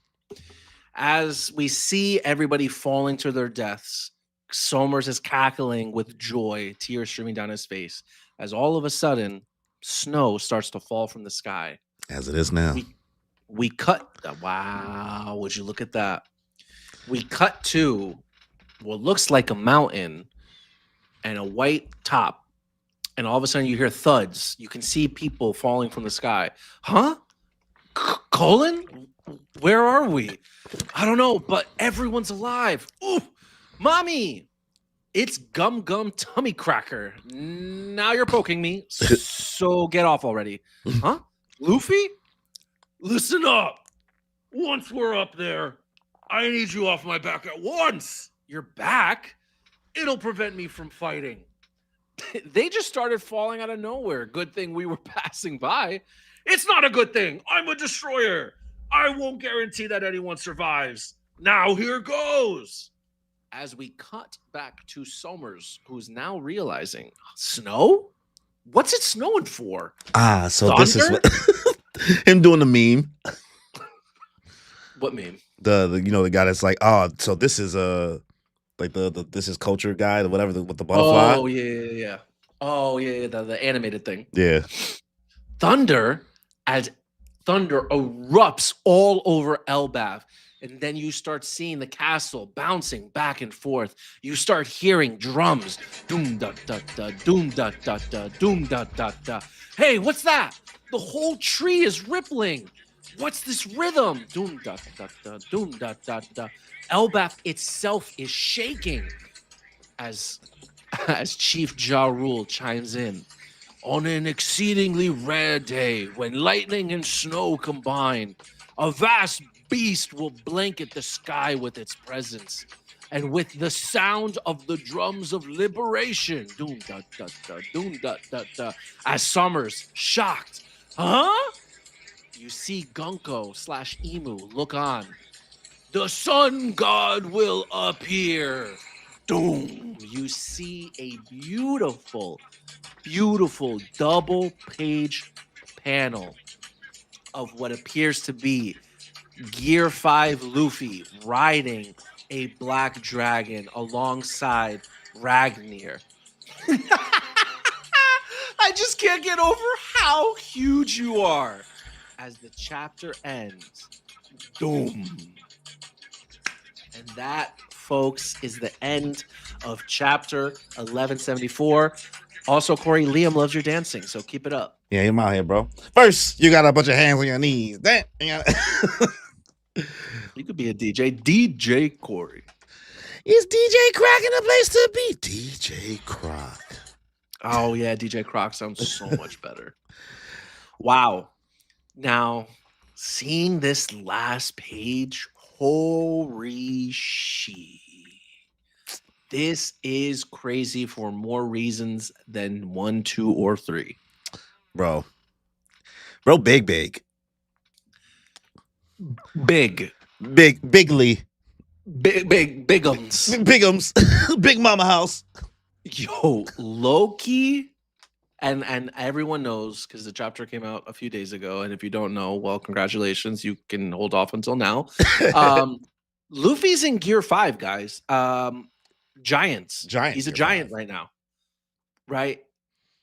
As we see everybody falling to their deaths, Sommers is cackling with joy, tears streaming down his face, as all of a sudden, snow starts to fall from the sky. As it is now. We cut. Wow, would you look at that? We cut to what looks like a mountain and a white top. And all of a sudden you hear thuds. You can see people falling from the sky. Huh? Colin? Where are we? I don't know, but everyone's alive. Ooh, mommy! It's Gum Gum Tummy Cracker. Now you're poking me, so get off already. Huh? Luffy? Listen up. Once we're up there, I need you off my back at once. Your back? It'll prevent me from fighting. They just started falling out of nowhere. Good thing we were passing by. It's not a good thing. I'm a destroyer. I won't guarantee that anyone survives. Now here goes. As we cut back to Sommers, who's now realizing, snow? What's it snowing for? So Thunder? This is what him doing the meme. What meme? The the guy that's like, oh, so this is like the this is culture guy, or whatever, with the butterfly. Oh yeah. Oh yeah, the animated thing. Yeah. Thunder, as thunder erupts all over Elbaf. And then you start seeing the castle bouncing back and forth. You start hearing drums. Doom da da da, doom da da da, doom da da da. Hey, what's that? The whole tree is rippling. What's this rhythm? Doom da da da, doom da da da. Elbaf itself is shaking as Chief Ja Rule chimes in. On an exceedingly rare day, when lightning and snow combine, a vast beast will blanket the sky with its presence, and with the sound of the drums of liberation, doom da da da, doom da da da, as Sommers, shocked, huh? You see Gunko/Emu look on. The sun god will appear. Doom. You see a beautiful double-page panel of what appears to be Gear 5 Luffy riding a black dragon alongside Ragnar. I just can't get over how huge you are. As the chapter ends, doom. And that, folks, is the end of chapter 1174. Also, Corey, Liam loves your dancing, so keep it up. Yeah, I'm out here, bro. First, you gotta put your hands on your knees. Then you could be a DJ. DJ Corey. Is DJ Croc in the place to be? DJ Croc. Oh, yeah, DJ Croc sounds so much better. Wow. Now, seeing this last page, holy shit. This is crazy for more reasons than 1, 2, or 3. Bro, big. Bigly. Bigums. Big mama house. Yo, low-key, and everyone knows because the chapter came out a few days ago, and if you don't know, well, congratulations, you can hold off until now. Luffy's in Gear 5, guys. Giant. He's a giant right now, right?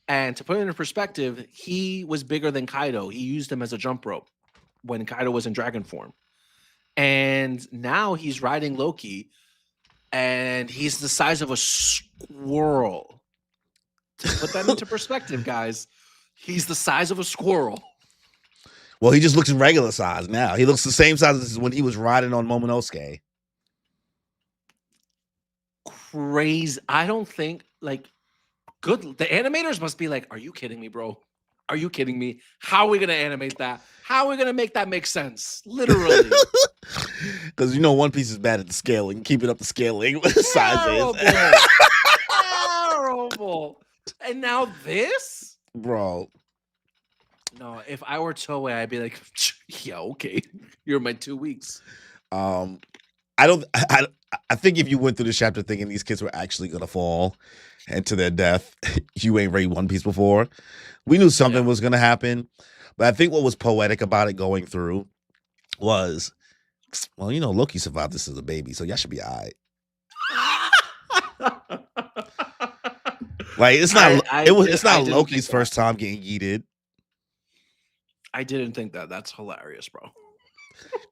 And to put it into perspective, he was bigger than Kaido. He used him as a jump rope when Kaido was in dragon form. And now he's riding Loki, and he's the size of a squirrel. To put that into perspective, guys, he's the size of a squirrel. Well, he just looks in regular size now. He looks the same size as when he was riding on Momonosuke. Crazy. I don't think, like, good. The animators must be like, are you kidding me, bro? Are you kidding me? How are we going to animate that? How are we going to make that make sense? Literally. Because, One Piece is bad at the scaling. Keeping up the scaling sizes. Terrible. And now this? Bro. No, if I were Toei, I'd be like, yeah, okay. You're my 2 weeks. I think if you went through the chapter thinking these kids were actually going to fall and to their death, you ain't read One Piece before. We knew something was going to happen. But I think what was poetic about it going through was well, Loki survived this as a baby, so y'all should be all right. Like it's not Loki's first time getting yeeted. I didn't think that. That's hilarious, bro.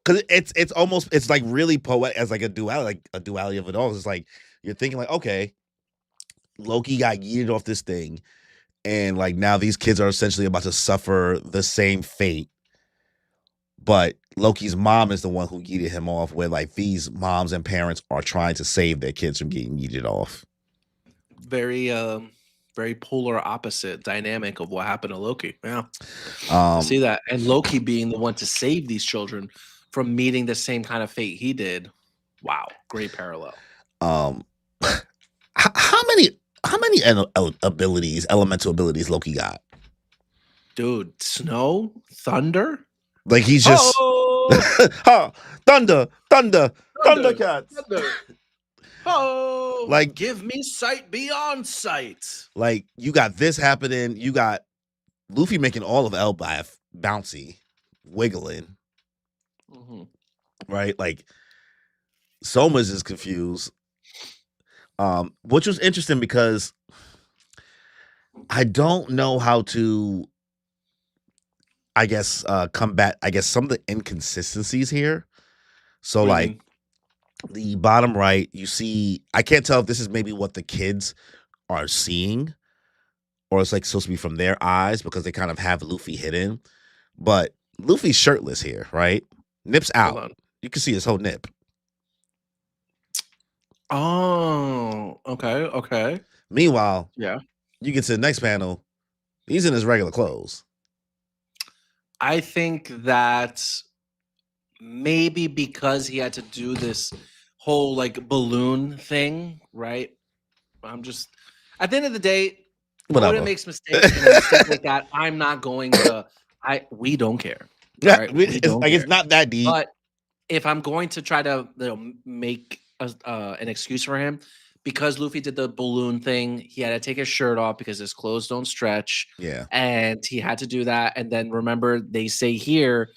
Because it's like really poetic as like a duality of it all. It's like you're thinking like, okay, Loki got yeeted off this thing, and like now these kids are essentially about to suffer the same fate. But Loki's mom is the one who yeeted him off, where like these moms and parents are trying to save their kids from getting yeeted off. Very very polar opposite dynamic of what happened to Loki. Yeah. I see that. And Loki being the one to save these children from meeting the same kind of fate he did. Wow, great parallel. How many elemental abilities Loki got? Dude, snow, thunder? Like he's just thunder, Thundercats. Thunder. Oh, like give me sight beyond sight. Like you got this happening. You got Luffy making all of Elbaf bouncy, wiggling. Right? Like SOMMERS is confused. Which was interesting because I don't know how to, I guess, combat, some of the inconsistencies here. So like the bottom right, you see, I can't tell if this is maybe what the kids are seeing or it's like supposed to be from their eyes because they kind of have Luffy hidden. But Luffy's shirtless here, right? Nip's out. You can see his whole nip. Oh, okay. Meanwhile, yeah, you get to the next panel. He's in his regular clothes. I think that maybe because he had to do this whole like balloon thing, right? I'm just at the end of the day, Oda makes mistakes, and a mistake like that, I'm not going to. We don't care. Yeah, right? It's not that deep. But if I'm going to try to make an excuse for him, because Luffy did the balloon thing, he had to take his shirt off because his clothes don't stretch. Yeah, and he had to do that. And then remember, they say here,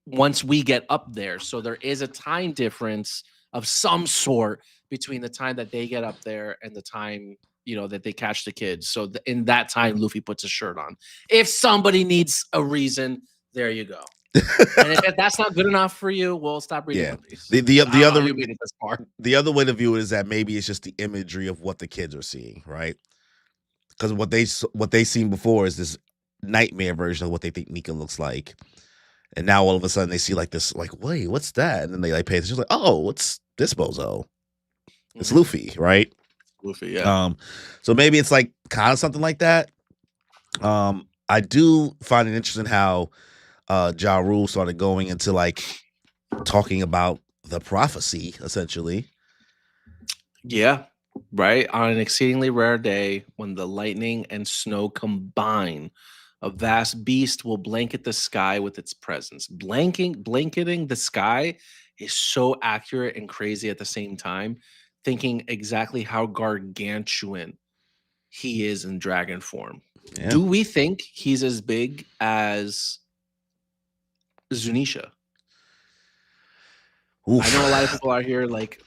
once we get up there, so there is a time difference of some sort between the time that they get up there and the time that they catch the kids. So in that time, Luffy puts a shirt on. If somebody needs a reason, there you go. And if that's not good enough for you, we'll stop reading. Yeah. One Piece. The other way to view it is that maybe it's just the imagery of what the kids are seeing, right? Because what they seen before is this nightmare version of what they think Nika looks like, and now all of a sudden they see like this, like, wait, what's that? And then they like pay attention, like, oh, what's this bozo? It's Luffy, right? Luffy, yeah. So maybe it's like kind of something like that. I do find it interesting how Ja Rule started going into like talking about the prophecy, essentially. Yeah, right. On an exceedingly rare day when the lightning and snow combine, a vast beast will blanket the sky with its presence. Blanketing the sky is so accurate and crazy at the same time, thinking exactly how gargantuan he is in dragon form. Yeah. Do we think he's as big as Zunisha? Oof. I know a lot of people out here like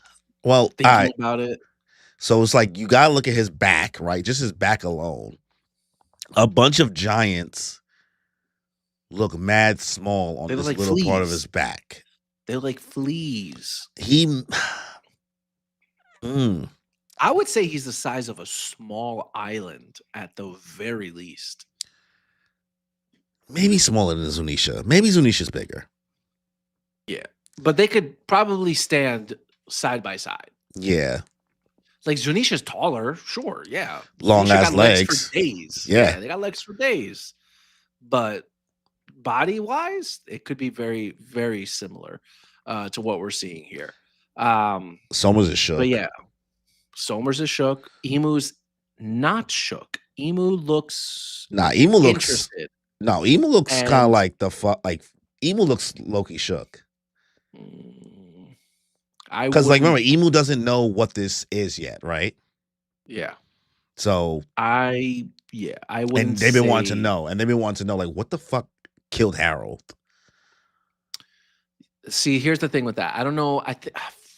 thinking about it. So it's like you gotta look at his back, right? Just his back alone. A bunch of giants look mad small on this like little fleas. Part of his back. They're like fleas. I would say he's the size of a small island at the very least. Maybe smaller than Zunisha. Maybe Zunisha's bigger. Yeah. But they could probably stand side by side. Yeah. Like Zunisha's taller, sure, yeah. Long ass legs for days. Yeah, they got legs for days. But body wise, it could be very, very similar to what we're seeing here. SOMMERS is shook. But yeah, SOMMERS is shook. Emu's not shook. Emu looks interested. Emu looks kind of like Emu looks Loki shook. Because remember, Emu doesn't know what this is yet, right? Yeah. So I wouldn't. And they've been wanting to know, like, what the fuck killed Harold? See, here's the thing with that. I don't know.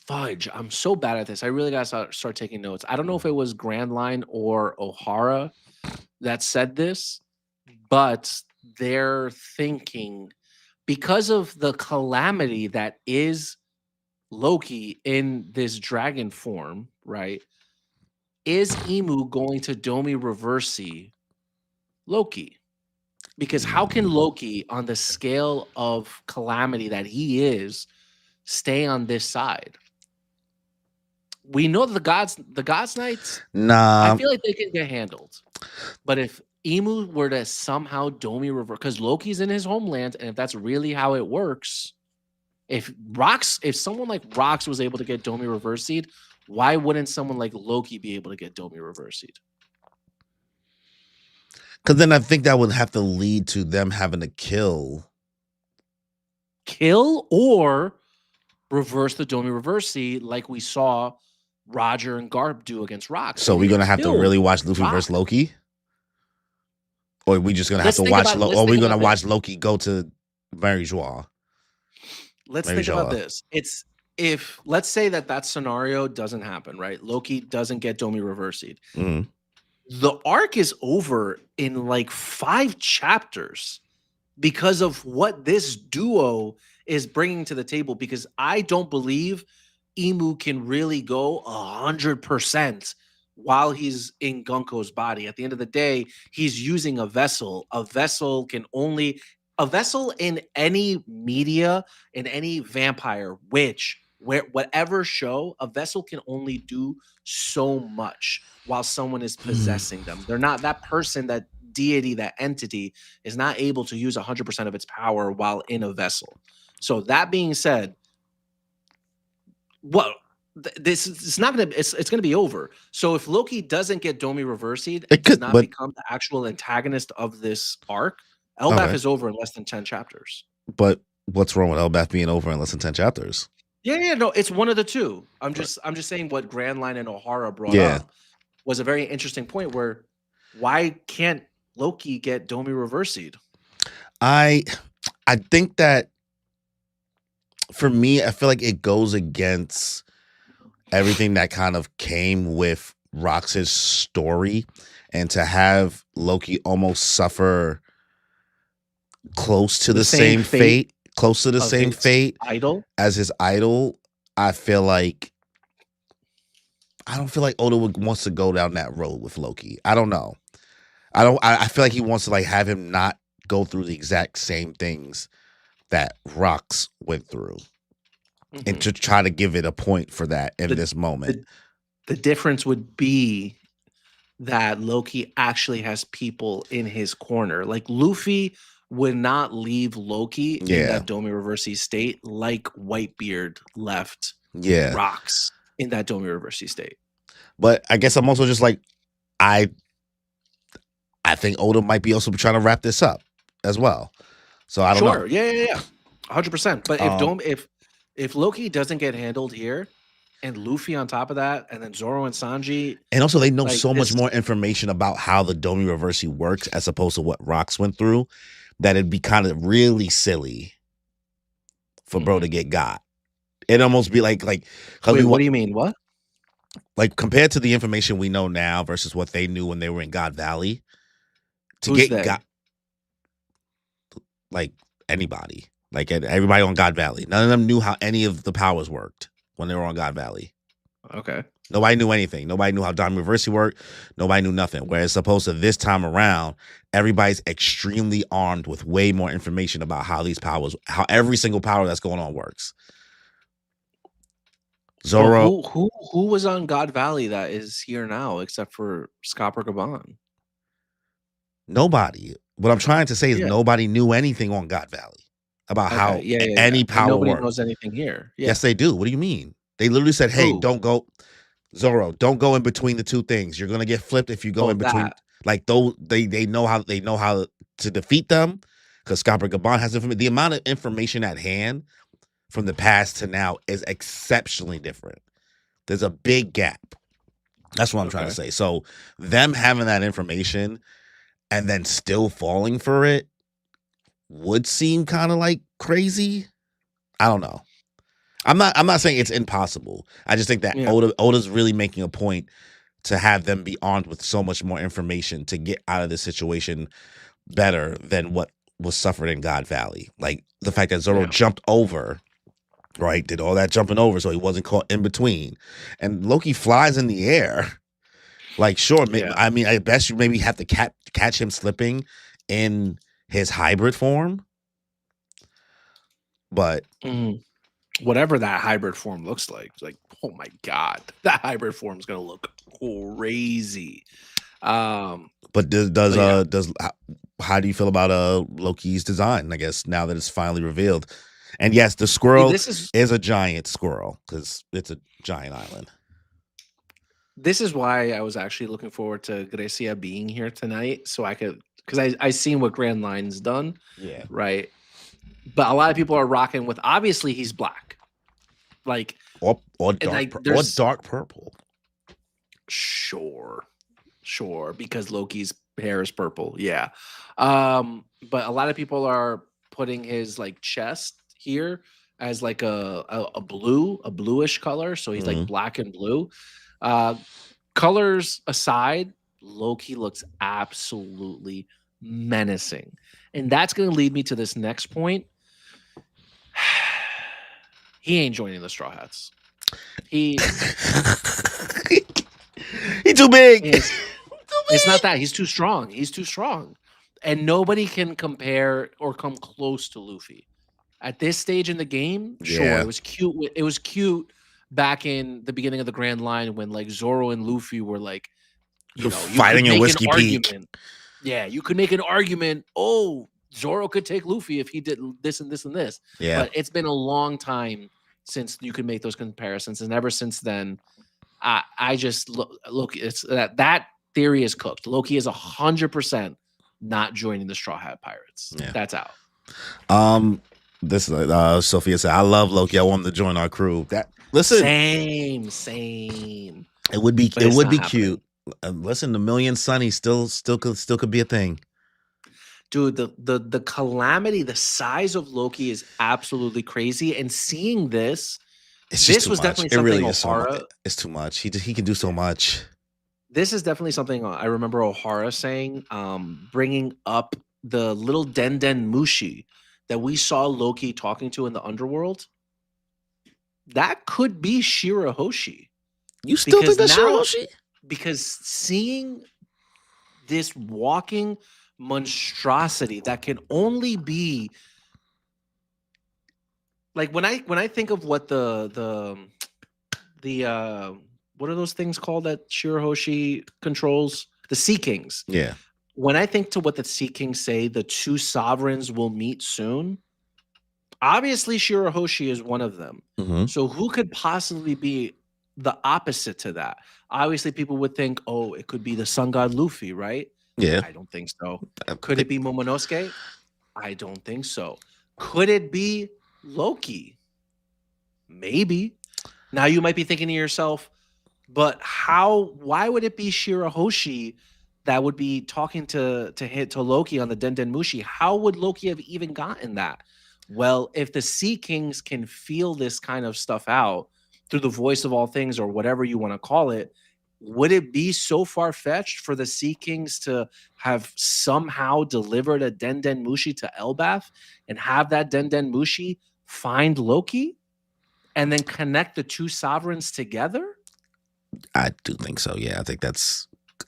Fudge. I'm so bad at this. I really gotta start taking notes. I don't know if it was Grand Line or O'Hara that said this, but they're thinking because of the calamity that is Loki in this dragon form, right? Is Emu going to Domi Reversi Loki? Because how can Loki, on the scale of calamity that he is, stay on this side? We know that the Gods Knights, I feel like they can get handled. But if Emu were to somehow Domi reverse, because Loki's in his homeland, and if that's really how it works, if someone like Rox was able to get Domi reversied, why wouldn't someone like Loki be able to get Domi reversied? Because then I think that would have to lead to them having to kill or reverse the Domi reversi like we saw Roger and Garp do against Rox. So we're gonna have to really watch Luffy versus Loki, or are we just gonna have to watch? Or we're gonna watch Loki go to Mary Joie. Let's think about this. It's if let's say that scenario doesn't happen, right? Loki doesn't get Domi reversied. Mm-hmm. The arc is over in like 5 chapters because of what this duo is bringing to the table. Because I don't believe Emu can really go 100% while he's in Gunko's body. At the end of the day, he's using a vessel. A vessel in any media, in any vampire, witch, whatever show, a vessel can only do so much while someone is possessing them. They're not that person, that deity, that entity is not able to use 100% of its power while in a vessel. So that being said, this is not gonna. It's gonna be over. So if Loki doesn't get Domi reversied, it does not become the actual antagonist of this arc. Elbaf is over in less than 10 chapters. But what's wrong with Elbaf being over in less than 10 chapters? Yeah, no, it's one of the two. I'm just saying what Grand Line and O'Hara brought up was a very interesting point. Where why can't Loki get Domi reversied? I think that for me, I feel like it goes against everything that kind of came with Rox's story, and to have Loki almost suffer close to the same fate as his idol. I don't feel like Oda wants to go down that road with Loki. I don't know. I feel like he wants to like have him not go through the exact same things that Rox went through, and to try to give it a point for that in this moment. The difference would be that Loki actually has people in his corner. Like Luffy would not leave Loki in that Domi reversi state like Whitebeard left Rox in that Domi reversi state. But I guess I'm also just like, I think Oda might be also trying to wrap this up as well. So I don't know. Yeah. 100%. But if Loki doesn't get handled here, and Luffy on top of that, and then Zoro and Sanji, and also they know like so much more information about how the Domi reversi works as opposed to what Rox went through, that it'd be kind of really silly for bro to get got. It'd almost be like wait, what do you mean? What? Like compared to the information we know now versus what they knew when they were in God Valley, got like anybody, like everybody on God Valley. None of them knew how any of the powers worked when they were on God Valley. Okay. Nobody knew anything. Nobody knew how Domi reversi worked. Nobody knew nothing. Whereas supposed to this time around, everybody's extremely armed with way more information about how these powers, how every single power that's going on works. Zoro. Who was on God Valley that is here now except for Scopper Gaban? Nobody. What I'm trying to say is nobody knew anything on God Valley about how any power nobody works. Knows anything here. Yeah. Yes, they do. What do you mean? They literally said, "Hey, don't go, Zoro. Don't go in between the two things. You're gonna get flipped if you go in between." Like those, they know how to defeat them, because Scopper Gaban has the amount of information at hand from the past to now is exceptionally different. There's a big gap. That's what I'm trying to say. So them having that information and then still falling for it would seem kind of like crazy. I don't know. I'm not saying it's impossible. I just think that Oda's really making a point to have them be armed with so much more information to get out of this situation better than what was suffered in God Valley. Like the fact that Zoro jumped over, right? Did all that jumping over so he wasn't caught in between. And Loki flies in the air. Like, sure, I mean, I best you maybe have to catch him slipping in his hybrid form. But whatever that hybrid form looks like, oh my God, that hybrid form is going to look crazy. But how do you feel about Loki's design? I guess now that it's finally revealed, and yes, the squirrel is a giant squirrel because it's a giant island. This is why I was actually looking forward to Grecia being here tonight, so I could, because I seen what Grand Line's done, right. But a lot of people are rocking with, obviously he's black, like or dark purple. Sure, because Loki's hair is purple. Yeah. But a lot of people are putting his like chest here as like a bluish color. So he's like black and blue. Colors aside, Loki looks absolutely menacing. And that's going to lead me to this next point. He ain't joining the Straw Hats. He too big. It's not that. He's too strong. And nobody can compare or come close to Luffy. At this stage in the game, sure, it was cute. It was cute back in the beginning of the Grand Line when like Zoro and Luffy were like, fighting in Whiskey Peak. Yeah, you could make an argument. Oh, Zoro could take Luffy if he did this and this and this. Yeah. But it's been a long time since you could make those comparisons. And ever since then, I just look, it's that theory is cooked. Loki is 100% not joining the Straw Hat Pirates. Yeah. That's out. This Sophia said, I love Loki. I want him to join our crew. Same. It would be cute. Listen, the Million Sunny still could be a thing. Dude, the calamity, the size of Loki is absolutely crazy. And seeing this, this was definitely something really O'Hara. It's too much. He can do so much. This is definitely something I remember O'Hara saying, bringing up the little Den Mushi that we saw Loki talking to in the underworld. That could be Shirahoshi. You still think that's Shirahoshi? Because seeing this walking monstrosity that can only be like when I think of what the what are those things called that Shirahoshi controls? The Sea Kings. Yeah. When I think to what the Sea Kings say, the two sovereigns will meet soon. Obviously, Shirahoshi is one of them. So who could possibly be the opposite to that? Obviously, people would think, oh, it could be the sun god Luffy, right? Yeah. I don't think so. Could it be Momonosuke? I don't think so. Could it be Loki? Maybe. Now you might be thinking to yourself, but why would it be Shirahoshi that would be talking to Loki on the Den Mushi? How would Loki have even gotten that? Well, if the Sea Kings can feel this kind of stuff out through the voice of all things or whatever you want to call it, would it be so far-fetched for the Sea Kings to have somehow delivered a Den Mushi to Elbaf and have that Den Mushi find Loki and then connect the two sovereigns together? I do think so. Yeah,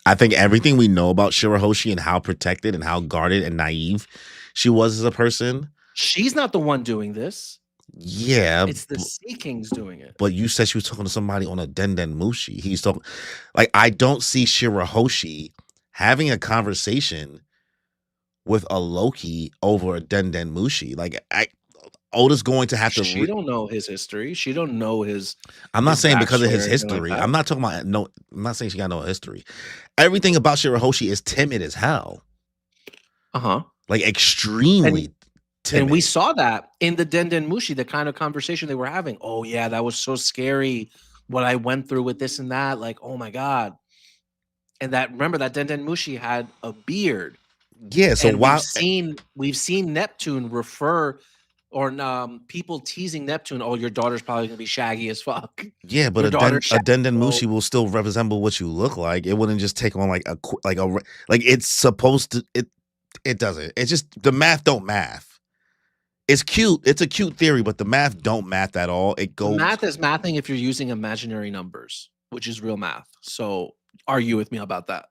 I think everything we know about Shirahoshi and how protected and how guarded and naive she was as a person. She's not the one doing this. Yeah. It's the Sea Kings doing it. But you said she was talking to somebody on a Den Mushi. He's talking like, I don't see Shirahoshi having a conversation with a Loki over a Den Mushi. Like Oda's going to have to. She don't know his history. She don't know his. I'm not saying because of his history. Like I'm not talking about no. I'm not saying she got no history. Everything about Shirahoshi is timid as hell. Like extremely timid. And we saw that in the Den Mushi, the kind of conversation they were having. Oh yeah, that was so scary. What I went through with this and that. Like, oh my god. And remember that Den Mushi had a beard. Yeah. So and we've seen Neptune refer. Or people teasing Neptune. Oh, your daughter's probably gonna be shaggy as fuck. Yeah, but Your daughter's a shaggy, Denden bro. Mushi will still resemble what you look like. It wouldn't just take on like it's supposed to. It doesn't. It's just the math don't math. It's cute. It's a cute theory, but the math don't math at all. It goes. Math is mathing if you're using imaginary numbers, which is real math. So argue with me about that.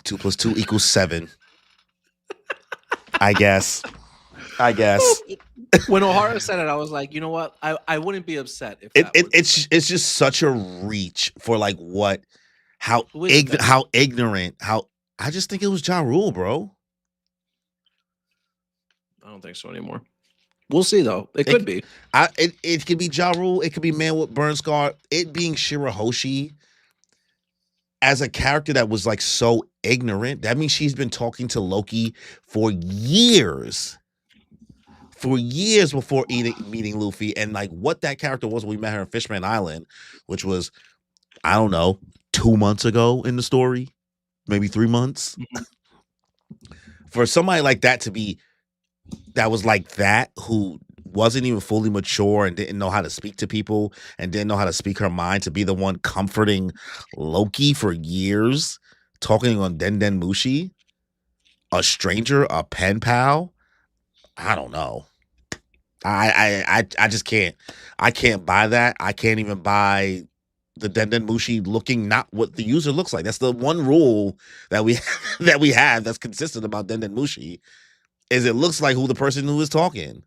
2 + 2 = 7. I guess. When O'Hara said it, I was like, you know what? I wouldn't be upset if it's just such a reach for like how ignorant. I just think it was Ja Rule, bro. I don't think so anymore. We'll see though. It could be. It could be Ja Rule. It could be Man with Burn Scar. It being Shirahoshi as a character that was like so ignorant. That means she's been talking to Loki for years. For years before meeting Luffy, and like what that character was when we met her in Fishman Island, which was, I don't know, 2 months ago in the story, maybe 3 months. For somebody like that that was like that, who wasn't even fully mature and didn't know how to speak to people and didn't know how to speak her mind, to be the one comforting Loki for years, talking on Denden Mushi, a stranger, a pen pal. I don't know. I just can't. I can't buy that. I can't even buy the Denden Mushi looking not what the user looks like. That's the one rule that we have that's consistent about Denden Mushi, is it looks like who the person who is talking.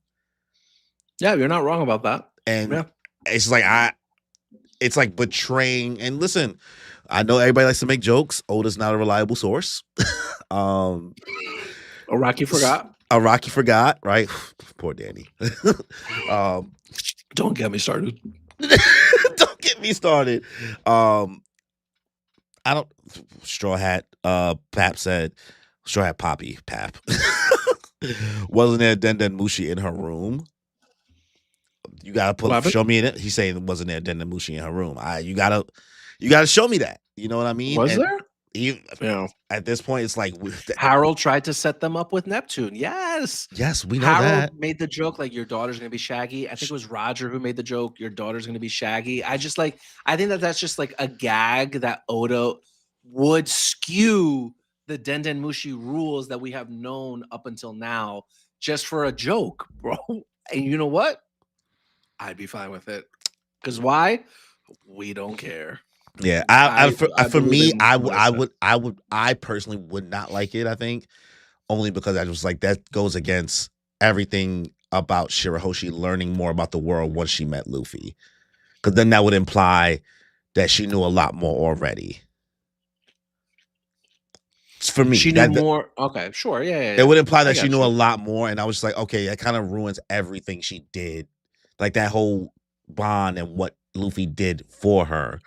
Yeah, you're not wrong about that. And it's like betraying. And listen, I know everybody likes to make jokes. Oda's not a reliable source. Araki forgot, right? Poor Danny. Don't get me started. Don't get me started. I don't. Straw Hat. Pap said. Straw Hat Poppy. Pap. Wasn't there Denden Mushi in her room? You gotta show me in it. He's saying wasn't there Denden Mushi in her room? You gotta show me that. You know what I mean? Was there? At this point, it's like Harold tried to set them up with Neptune. Yes, we know Harold that. made the joke like your daughter's gonna be shaggy. I think it was Roger who made the joke. Your daughter's gonna be shaggy. I think that's just like a gag that Oda would skew the Denden Mushi rules that we have known up until now, just for a joke, bro. And you know what? I'd be fine with it. Because why? We don't care. Yeah, for me, I personally would not like it. I think only because I was like, that goes against everything about Shirahoshi learning more about the world once she met Luffy, because then that would imply that she knew a lot more already. For me, she knew more. Okay, sure, yeah. It would imply that she knew a lot more, and I was like, okay, that kind of ruins everything she did, like that whole bond and what Luffy did for her.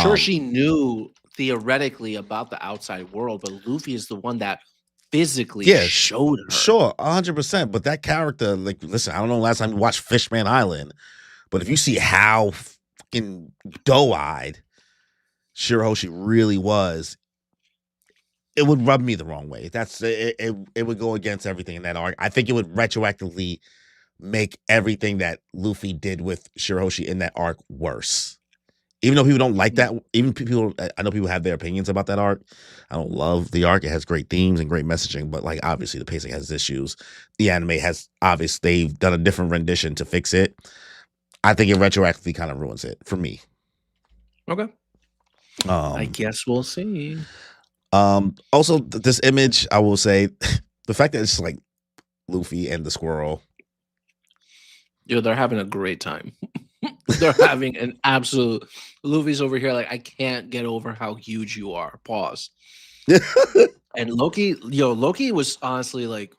Sure, she knew theoretically about the outside world, but Luffy is the one that physically showed her. Sure, 100%. But that character, like, listen, I don't know last time you watched Fishman Island, but if you see how fucking doe-eyed Shirahoshi really was, it would rub me the wrong way. It would go against everything in that arc. I think it would retroactively make everything that Luffy did with Shirahoshi in that arc worse. Even though people don't like that, I know people have their opinions about that arc. I don't love the arc. It has great themes and great messaging, but like obviously the pacing has issues. The anime has they've done a different rendition to fix it. I think it retroactively kind of ruins it for me. Okay. I guess we'll see. Also, this image, I will say, the fact that it's like Luffy and the squirrel. Yo, they're having a great time. They're having an absolute. Luffy's over here like, I can't get over how huge you are. Pause. And Loki was honestly like,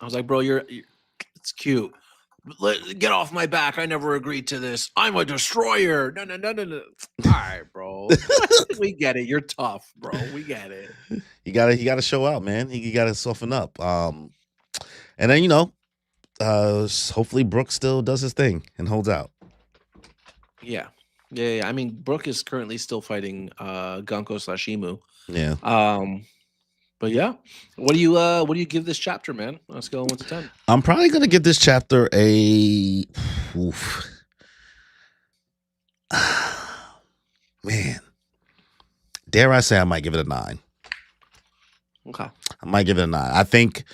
I was like, bro, it's cute. Get off my back. I never agreed to this. I'm a destroyer. No. All right, bro. We get it. You're tough, bro. We get it. You gotta show out, man. You gotta soften up. And then hopefully Brook still does his thing and holds out. Yeah. I mean, Brook is currently still fighting Gunko / Imu. Yeah. But yeah, what do you give this chapter, man? Let's go 1 to 10. I'm probably gonna give this chapter a oof. Man, dare I say I might give it a 9. Okay. I might give it a 9. I think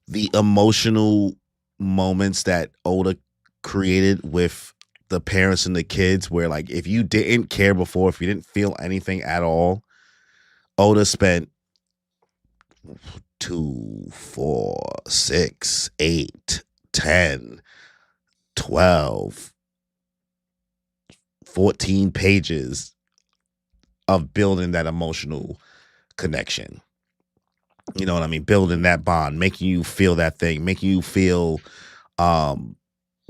the emotional moments that Oda created with the parents and the kids, where like if you didn't care before, if you didn't feel anything at all, Oda spent 2, 4, 6, 8, 10, 12, 14 pages of building that emotional connection. You know what I mean? Building that bond, making you feel that thing, making you feel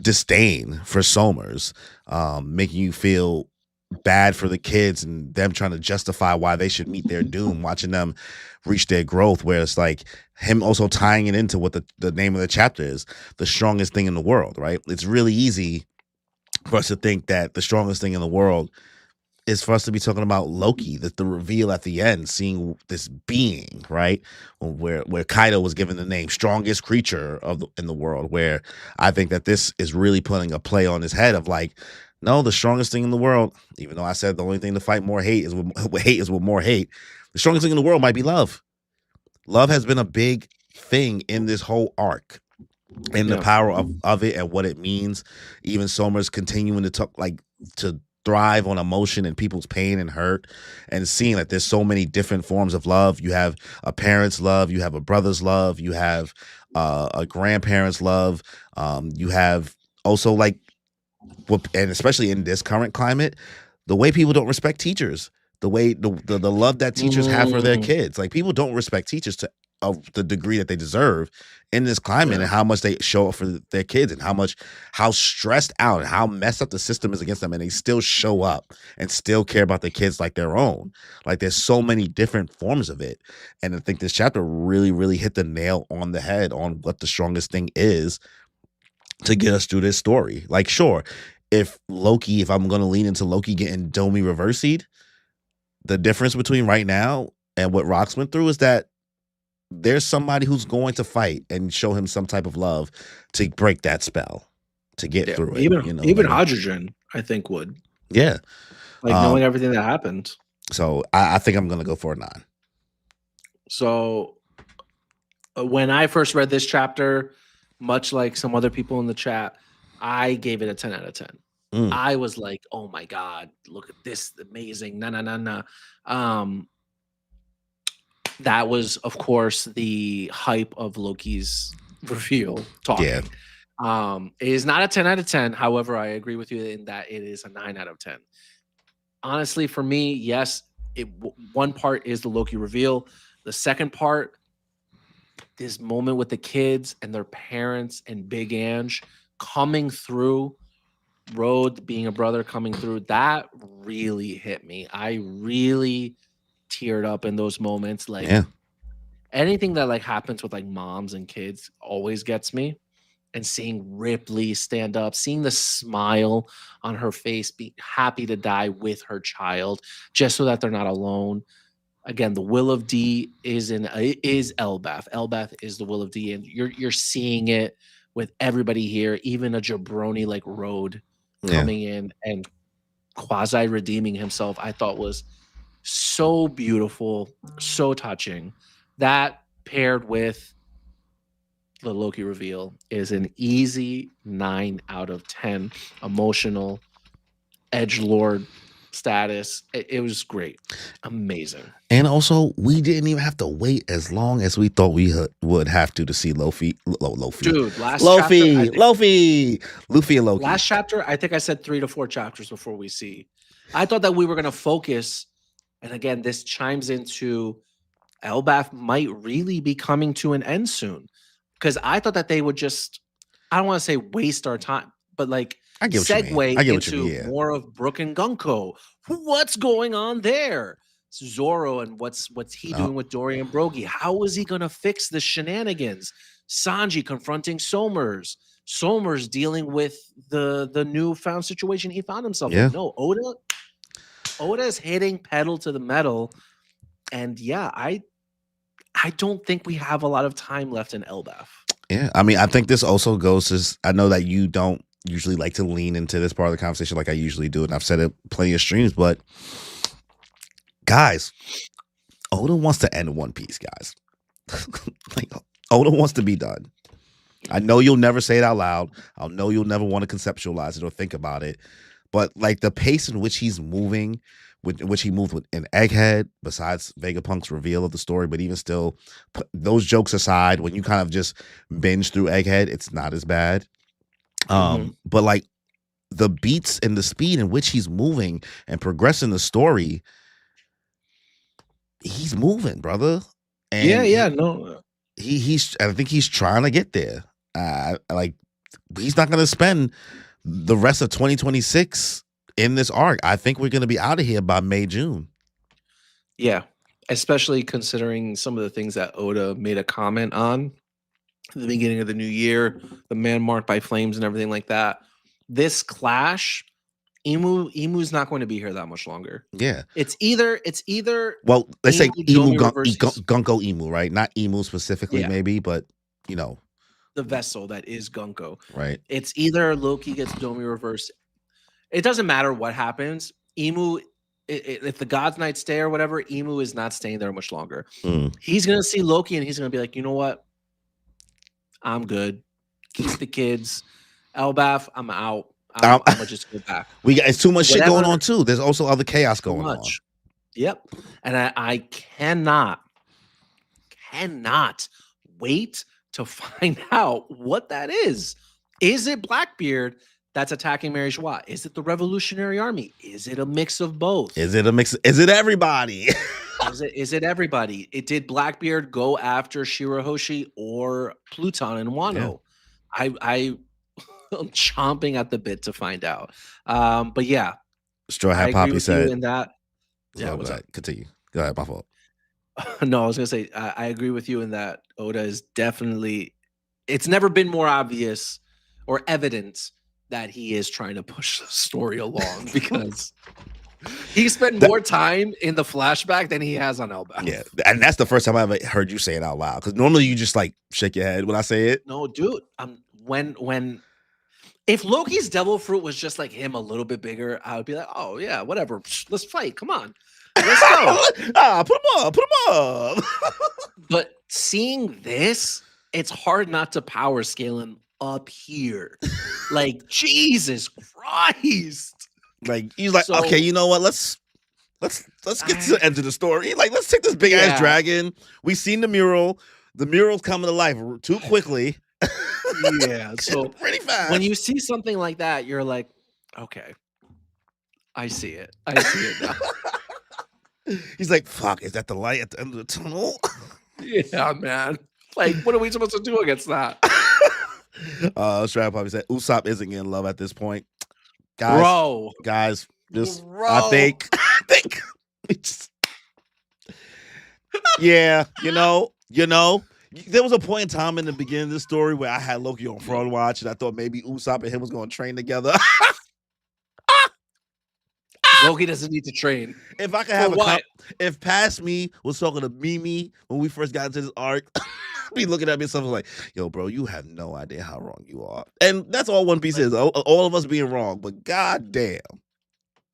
disdain for SOMMERS, making you feel bad for the kids and them trying to justify why they should meet their doom, watching them reach their growth, where it's like him also tying it into what the name of the chapter is, the strongest thing in the world, right? It's really easy for us to think that the strongest thing in the world is for us to be talking about Loki, that the reveal at the end, seeing this being, right? Where Kaido was given the name strongest creature in the world, where I think that this is really putting a play on his head of like, no, the strongest thing in the world, even though I said the only thing to fight more hate is with more hate, the strongest thing in the world might be love. Love has been a big thing in this whole arc. And the power of it and what it means. Even SOMMERS continuing to talk, like, to thrive on emotion and people's pain and hurt, and seeing that there's so many different forms of love. You have a parent's love, you have a brother's love, you have a grandparent's love, you have also like and especially in this current climate, the way people don't respect teachers, the way the love that teachers have for their kids. Like, people don't respect teachers to the degree that they deserve in this climate, and how much they show up for their kids, and how stressed out and how messed up the system is against them, and they still show up and still care about their kids like their own. Like, there's so many different forms of it. And I think this chapter really, really hit the nail on the head on what the strongest thing is to get us through this story. Like, sure, if I'm going to lean into Loki getting Domi reversied, the difference between right now and what Rox went through is that there's somebody who's going to fight and show him some type of love to break that spell, to get through it. Even Hydrogen, I think, would. Yeah. Like, knowing everything that happened. So I think I'm going to go for a 9. So when I first read this chapter, much like some other people in the chat, I gave it a 10 out of 10. I was like, oh my God, look at this, amazing. That was, of course, the hype of Loki's reveal talking. Yeah. It is not a 10 out of 10. However, I agree with you in that it is a 9 out of 10. Honestly, for me, yes, one part is the Loki reveal. The second part, this moment with the kids and their parents and Big Ange coming through, Road being a brother coming through, that really hit me. I really teared up in those moments. Like, anything that like happens with like moms and kids always gets me. And seeing Ripley stand up, seeing the smile on her face, be happy to die with her child, just so that they're not alone. Again, the will of D is Elbaf. Elbaf is the will of D, and you're seeing it with everybody here, even a jabroni like Road coming in and quasi redeeming himself. I thought was so beautiful, so touching. That paired with the Loki reveal is an easy 9 out of 10. Emotional, edgelord status. It was great. Amazing. And also, we didn't even have to wait as long as we thought we would have to see Luffy. Dude, Luffy and Loki. Last chapter, I think I said 3 to 4 chapters before we see. I thought that we were going to focus, and again, this chimes into Elbaf might really be coming to an end soon. Because I thought that they would just, I don't want to say waste our time, but like segue into more of Brook and Gunko. What's going on there? Zoro and what's he doing with Dorian Brogy? How is he going to fix the shenanigans? Sanji confronting SOMMERS. SOMMERS dealing with the newfound situation he found himself in. No, Oda is hitting pedal to the metal. And yeah, I don't think we have a lot of time left in Elbaf. Yeah, I mean, I think this also goes to, I know that you don't usually like to lean into this part of the conversation like I usually do, and I've said it plenty of streams, but guys, Oda wants to end One Piece, guys. Like, Oda wants to be done. I know you'll never say it out loud. I know you'll never want to conceptualize it or think about it, but like the pace in which he's moving, with which he moved with in Egghead, besides Vegapunk's reveal of the story, but even still, those jokes aside, when you kind of just binge through Egghead, it's not as bad. But like the beats and the speed in which he's moving and progressing the story, he's moving, brother. And no. I think he's trying to get there. Like he's not going to spend the rest of 2026 in this arc. I think we're going to be out of here by May, June. Yeah, especially considering some of the things that Oda made a comment on at the beginning of the new year, the man marked by flames and everything like that. This clash, Imu's not going to be here that much longer. Yeah, it's either well, let's say Gunko Imu, right? Not Imu specifically, maybe, but you know, the vessel that is Gunko, right? It's either Loki gets Domi reversed. It doesn't matter what happens. Imu, if the God's Night stay or whatever, Imu is not staying there much longer. He's gonna see Loki and he's gonna be like, you know what? I'm good. Keep the kids. Elbaf, I'm out. I'm gonna just go back. It's too much shit going on too. There's also other chaos going on. Yep. And I cannot wait to find out what that is. Is it Blackbeard that's attacking Mary Joie? Is it the Revolutionary Army? Is it a mix of both? Is it a mix? Is it everybody? Is it everybody? Did Blackbeard go after Shirahoshi or Pluton and Wano? Yeah. I'm chomping at the bit to find out. But yeah, Straw Hat Poppy said in that. Yeah, what's that? Continue. Go ahead, my fault. No, I was gonna say I agree with you in that Oda is definitely. It's never been more obvious or evident that he is trying to push the story along because he spent more time in the flashback than he has on Elbaf. Yeah, and that's the first time I ever heard you say it out loud. Because normally you just like shake your head when I say it. No, dude. When if Loki's devil fruit was just like him a little bit bigger, I would be like, oh yeah, whatever. Let's fight. Come on. Let's go. Put him up. But seeing this, it's hard not to power scale him up here. Like, Jesus Christ. Like, he's like, okay, you know what? Let's get to the end of the story. Like, let's take this big ass dragon. We've seen the mural. The mural's coming to life too quickly. Yeah, so pretty fast. When you see something like that, you're like, okay, I see it. I see it now. He's like, fuck, is that the light at the end of the tunnel? Yeah, man. Like, what are we supposed to do against that? Strap probably said Usopp isn't getting love at this point. Guys, just I think yeah, you know, there was a point in time in the beginning of this story where I had Loki on front watch and I thought maybe Usopp and him was going to train together. Loki doesn't need to train. If I could have if Past Me was talking to Mimi when we first got into this arc, I'd be looking at me and something like, yo, bro, you have no idea how wrong you are. And that's all One Piece is. All of us being wrong, but goddamn.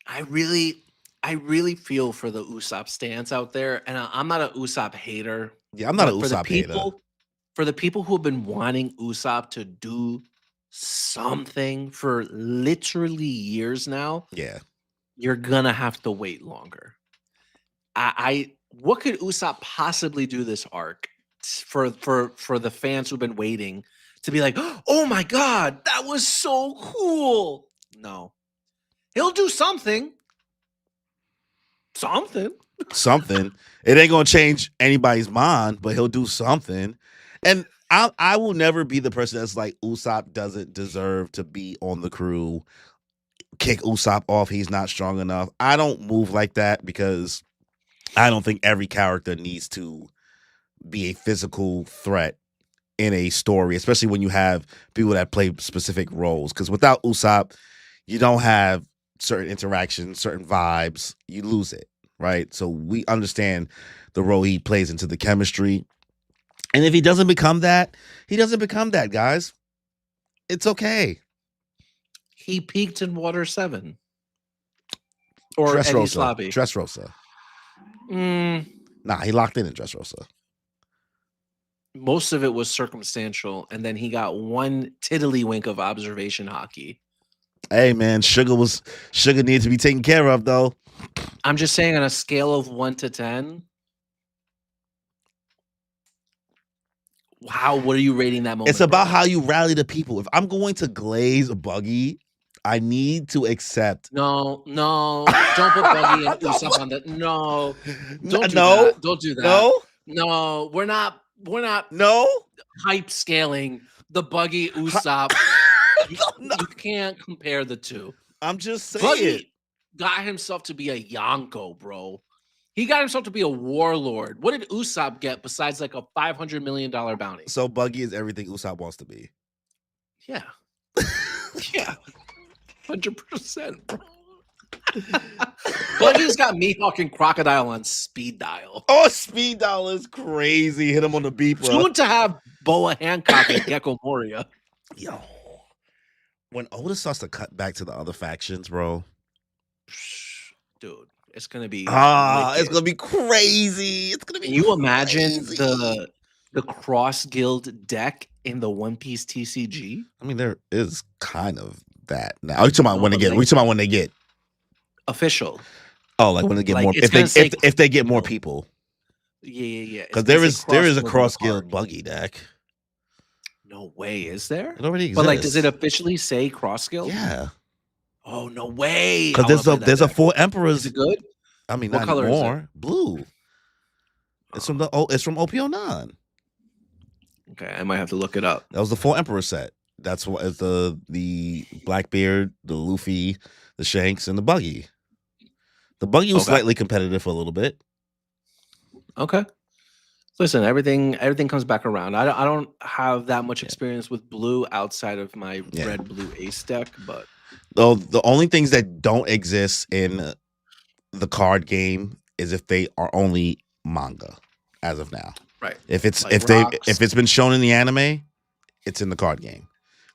I really feel for the Usopp stance out there. And I'm not an Usopp hater. Yeah, I'm not an Usopp hater. For the people who have been wanting Usopp to do something for literally years now. Yeah. You're gonna have to wait longer. What could Usopp possibly do this arc for the fans who've been waiting to be like, oh my god, that was so cool? No, he'll do something. Something. It ain't gonna change anybody's mind, but he'll do something. And I will never be the person that's like Usopp doesn't deserve to be on the crew. Kick Usopp off, he's not strong enough. I don't move like that because I don't think every character needs to be a physical threat in a story, especially when you have people that play specific roles. Because without Usopp, you don't have certain interactions, certain vibes. You lose it. right? So we understand the role he plays into the chemistry. And if he doesn't become that, he doesn't become that, guys. It's okay. He peaked in Water 7. Or Dressrosa. Lobby. Dressrosa. Nah, he locked in Dressrosa. Most of it was circumstantial, and then he got one tiddlywink of observation hockey. Hey man, Sugar needs to be taken care of though. I'm just saying, on a scale of 1 to 10, what are you rating that moment? It's about how you rally the people. If I'm going to glaze Buggy, I need to accept. No, don't put Buggy and Usopp on that. No, don't do that. Don't do that. No, we're not. No hype scaling the Buggy Usopp. You can't compare the two. I'm just saying. Buggy got himself to be a Yonko, bro. He got himself to be a warlord. What did Usopp get besides like a $500 million bounty? So Buggy is everything Usopp wants to be. Yeah. Yeah. 100%, bro. Buggy's got Mihawk and Crocodile on speed dial. Oh, speed dial is crazy. Hit him on the beat, bro. Soon to have Boa Hancock and Gecko Moria. Yo. When Oda starts to cut back to the other factions, bro. Dude, it's gonna be it's gonna be crazy. It's gonna be. Can you imagine the cross guild deck in the One Piece TCG? I mean, there is kind of that now. Are you talking about when they get? We talking about when they get official? Oh, like when they get more. If they get more people. Yeah. Because there is a cross guild Buggy deck. No way, is there? It already exists. But like, does it officially say cross guild? Yeah. Oh no way! Because there's a 4 emperors. Is it good? I mean, what not color anymore. is it? Blue. It's from OP09. Okay, I might have to look it up. That was the 4 emperor set. That's what is the Blackbeard, the Luffy, the Shanks, and the Buggy. The Buggy was slightly competitive for a little bit. Okay. Listen, everything comes back around. I don't have that much experience with blue outside of my red blue ace deck, but the only things that don't exist in the card game is if they are only manga as of now. Right. If it's if it's been shown in the anime, it's in the card game.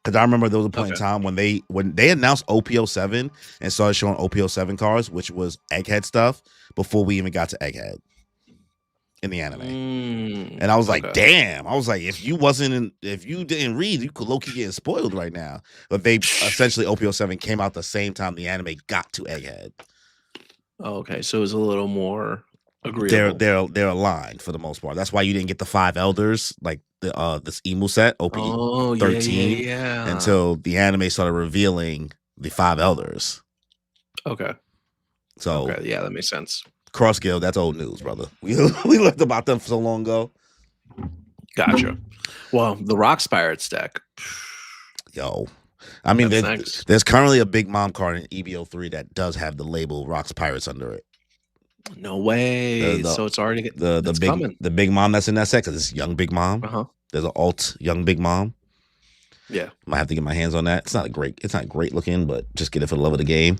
Because I remember there was a point in time when they announced OPO7 and started showing OPO7 cards, which was Egghead stuff, before we even got to Egghead in the anime. And I was like, damn. I was like, if you didn't read, you could low-key get spoiled right now. But they essentially OPO7 came out the same time the anime got to Egghead. Okay, so it was a little more agreeable. They're aligned for the most part. That's why you didn't get the 5 elders, like this emu set, OP 13, until the anime started revealing the 5 elders. Okay. So yeah, that makes sense. Cross Guild, that's old news, brother. We learned about them so long ago. Gotcha. Well, the Rocks Pirates deck. Yo. I mean, there's currently a Big Mom card in EBO3 that does have the label Rocks Pirates under it. No way. So it's already coming. The Big Mom that's in that set, because it's Young Big Mom. There's an alt Young Big Mom. Yeah. Might have to get my hands on that. It's not great looking, but just get it for the love of the game.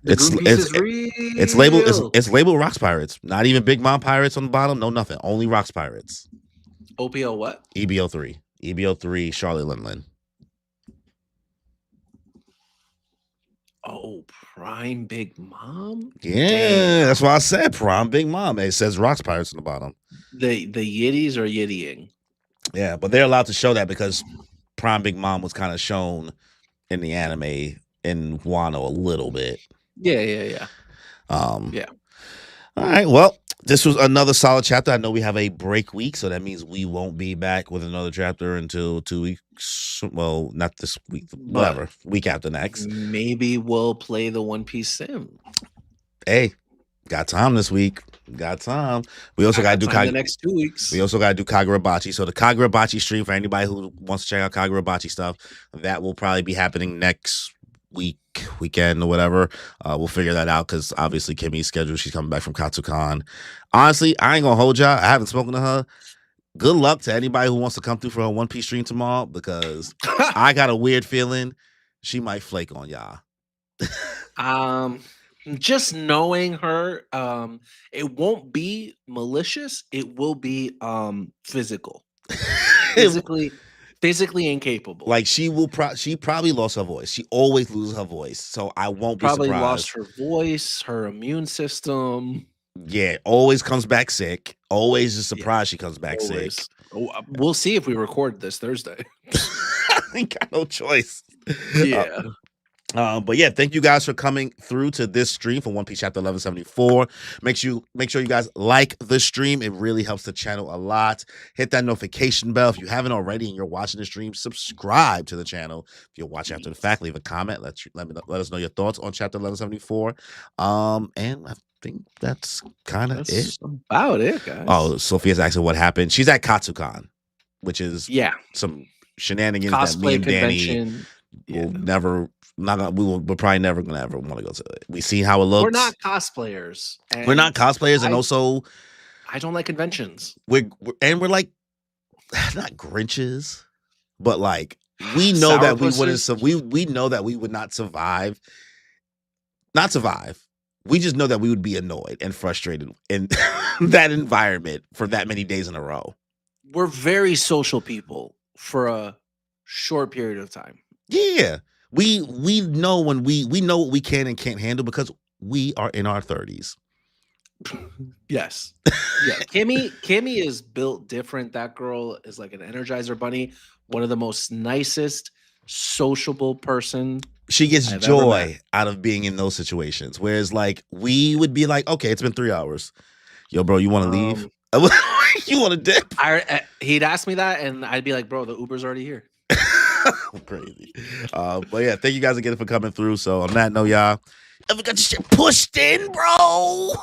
It's labeled Rocks Pirates. Not even Big Mom Pirates on the bottom. No, nothing. Only Rocks Pirates. OPO what? EBO3. EBO3 Charlotte Linlin. Oh, Prime Big Mom? Yeah, that's why I said Prime Big Mom. It says Rocks Pirates on the bottom. The Yiddies are Yiddying. Yeah, but they're allowed to show that because Prime Big Mom was kind of shown in the anime in Wano a little bit. Yeah. Yeah. All right. Well, this was another solid chapter. I know we have a break week, so that means we won't be back with another chapter until 2 weeks. Well, not this week, whatever. Week after next. Maybe we'll play the One Piece sim. Hey, got time this week. Got time. We also got to do the next 2 weeks. We also got to do Kagurabachi. So the Kagurabachi stream, for anybody who wants to check out Kagurabachi stuff, that will probably be happening next weekend or whatever. We'll figure that out because obviously Kimmy's schedule, she's coming back from Katsucon. Honestly, I ain't gonna hold y'all. I haven't spoken to her. Good luck to anybody who wants to come through for her One Piece stream tomorrow, because I got a weird feeling she might flake on y'all. just knowing her, it won't be malicious. It will be physical, physically incapable. Like she probably lost her voice. She always loses her voice, so I won't be Probably surprised. lost her voice, her immune system. Yeah, always comes back sick. Always is surprised she comes back sick. We'll see if we record this Thursday. I ain't got no choice. Yeah. But yeah, thank you guys for coming through to this stream for One Piece Chapter 1174. Make sure you guys like the stream. It really helps the channel a lot. Hit that notification bell if you haven't already and you're watching the stream. Subscribe to the channel. If you're watching after the fact, leave a comment. Let us know your thoughts on Chapter 1174. And I think that's kind of it. About it, guys. Oh, Sophia's asking what happened. She's at Katsucon, which is some shenanigans cosplay that me and convention. Danny will never. We're probably never gonna ever want to go to it. We see how it looks. We're not cosplayers. And also I don't like conventions. We're like not Grinches, but like we know that we wouldn't. We know that we would not survive. Not survive. We just know that we would be annoyed and frustrated in that environment for that many days in a row. We're very social people for a short period of time. Yeah. We know when we know what we can and can't handle because we are in our 30s. Yes. Yeah. Kimmy is built different. That girl is like an Energizer bunny. One of the most nicest, sociable person. She gets joy out of being in those situations. Whereas like we would be like, okay, it's been 3 hours. Yo, bro, you want to leave? You want to dip? He'd ask me that and I'd be like, bro, the Uber's already here. Crazy. But yeah, thank you guys again for coming through. So on that note, y'all, ever got your shit pushed in, bro?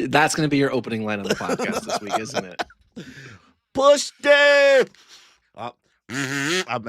That's gonna be your opening line on the podcast this week, isn't it? Pushed in. I messed up.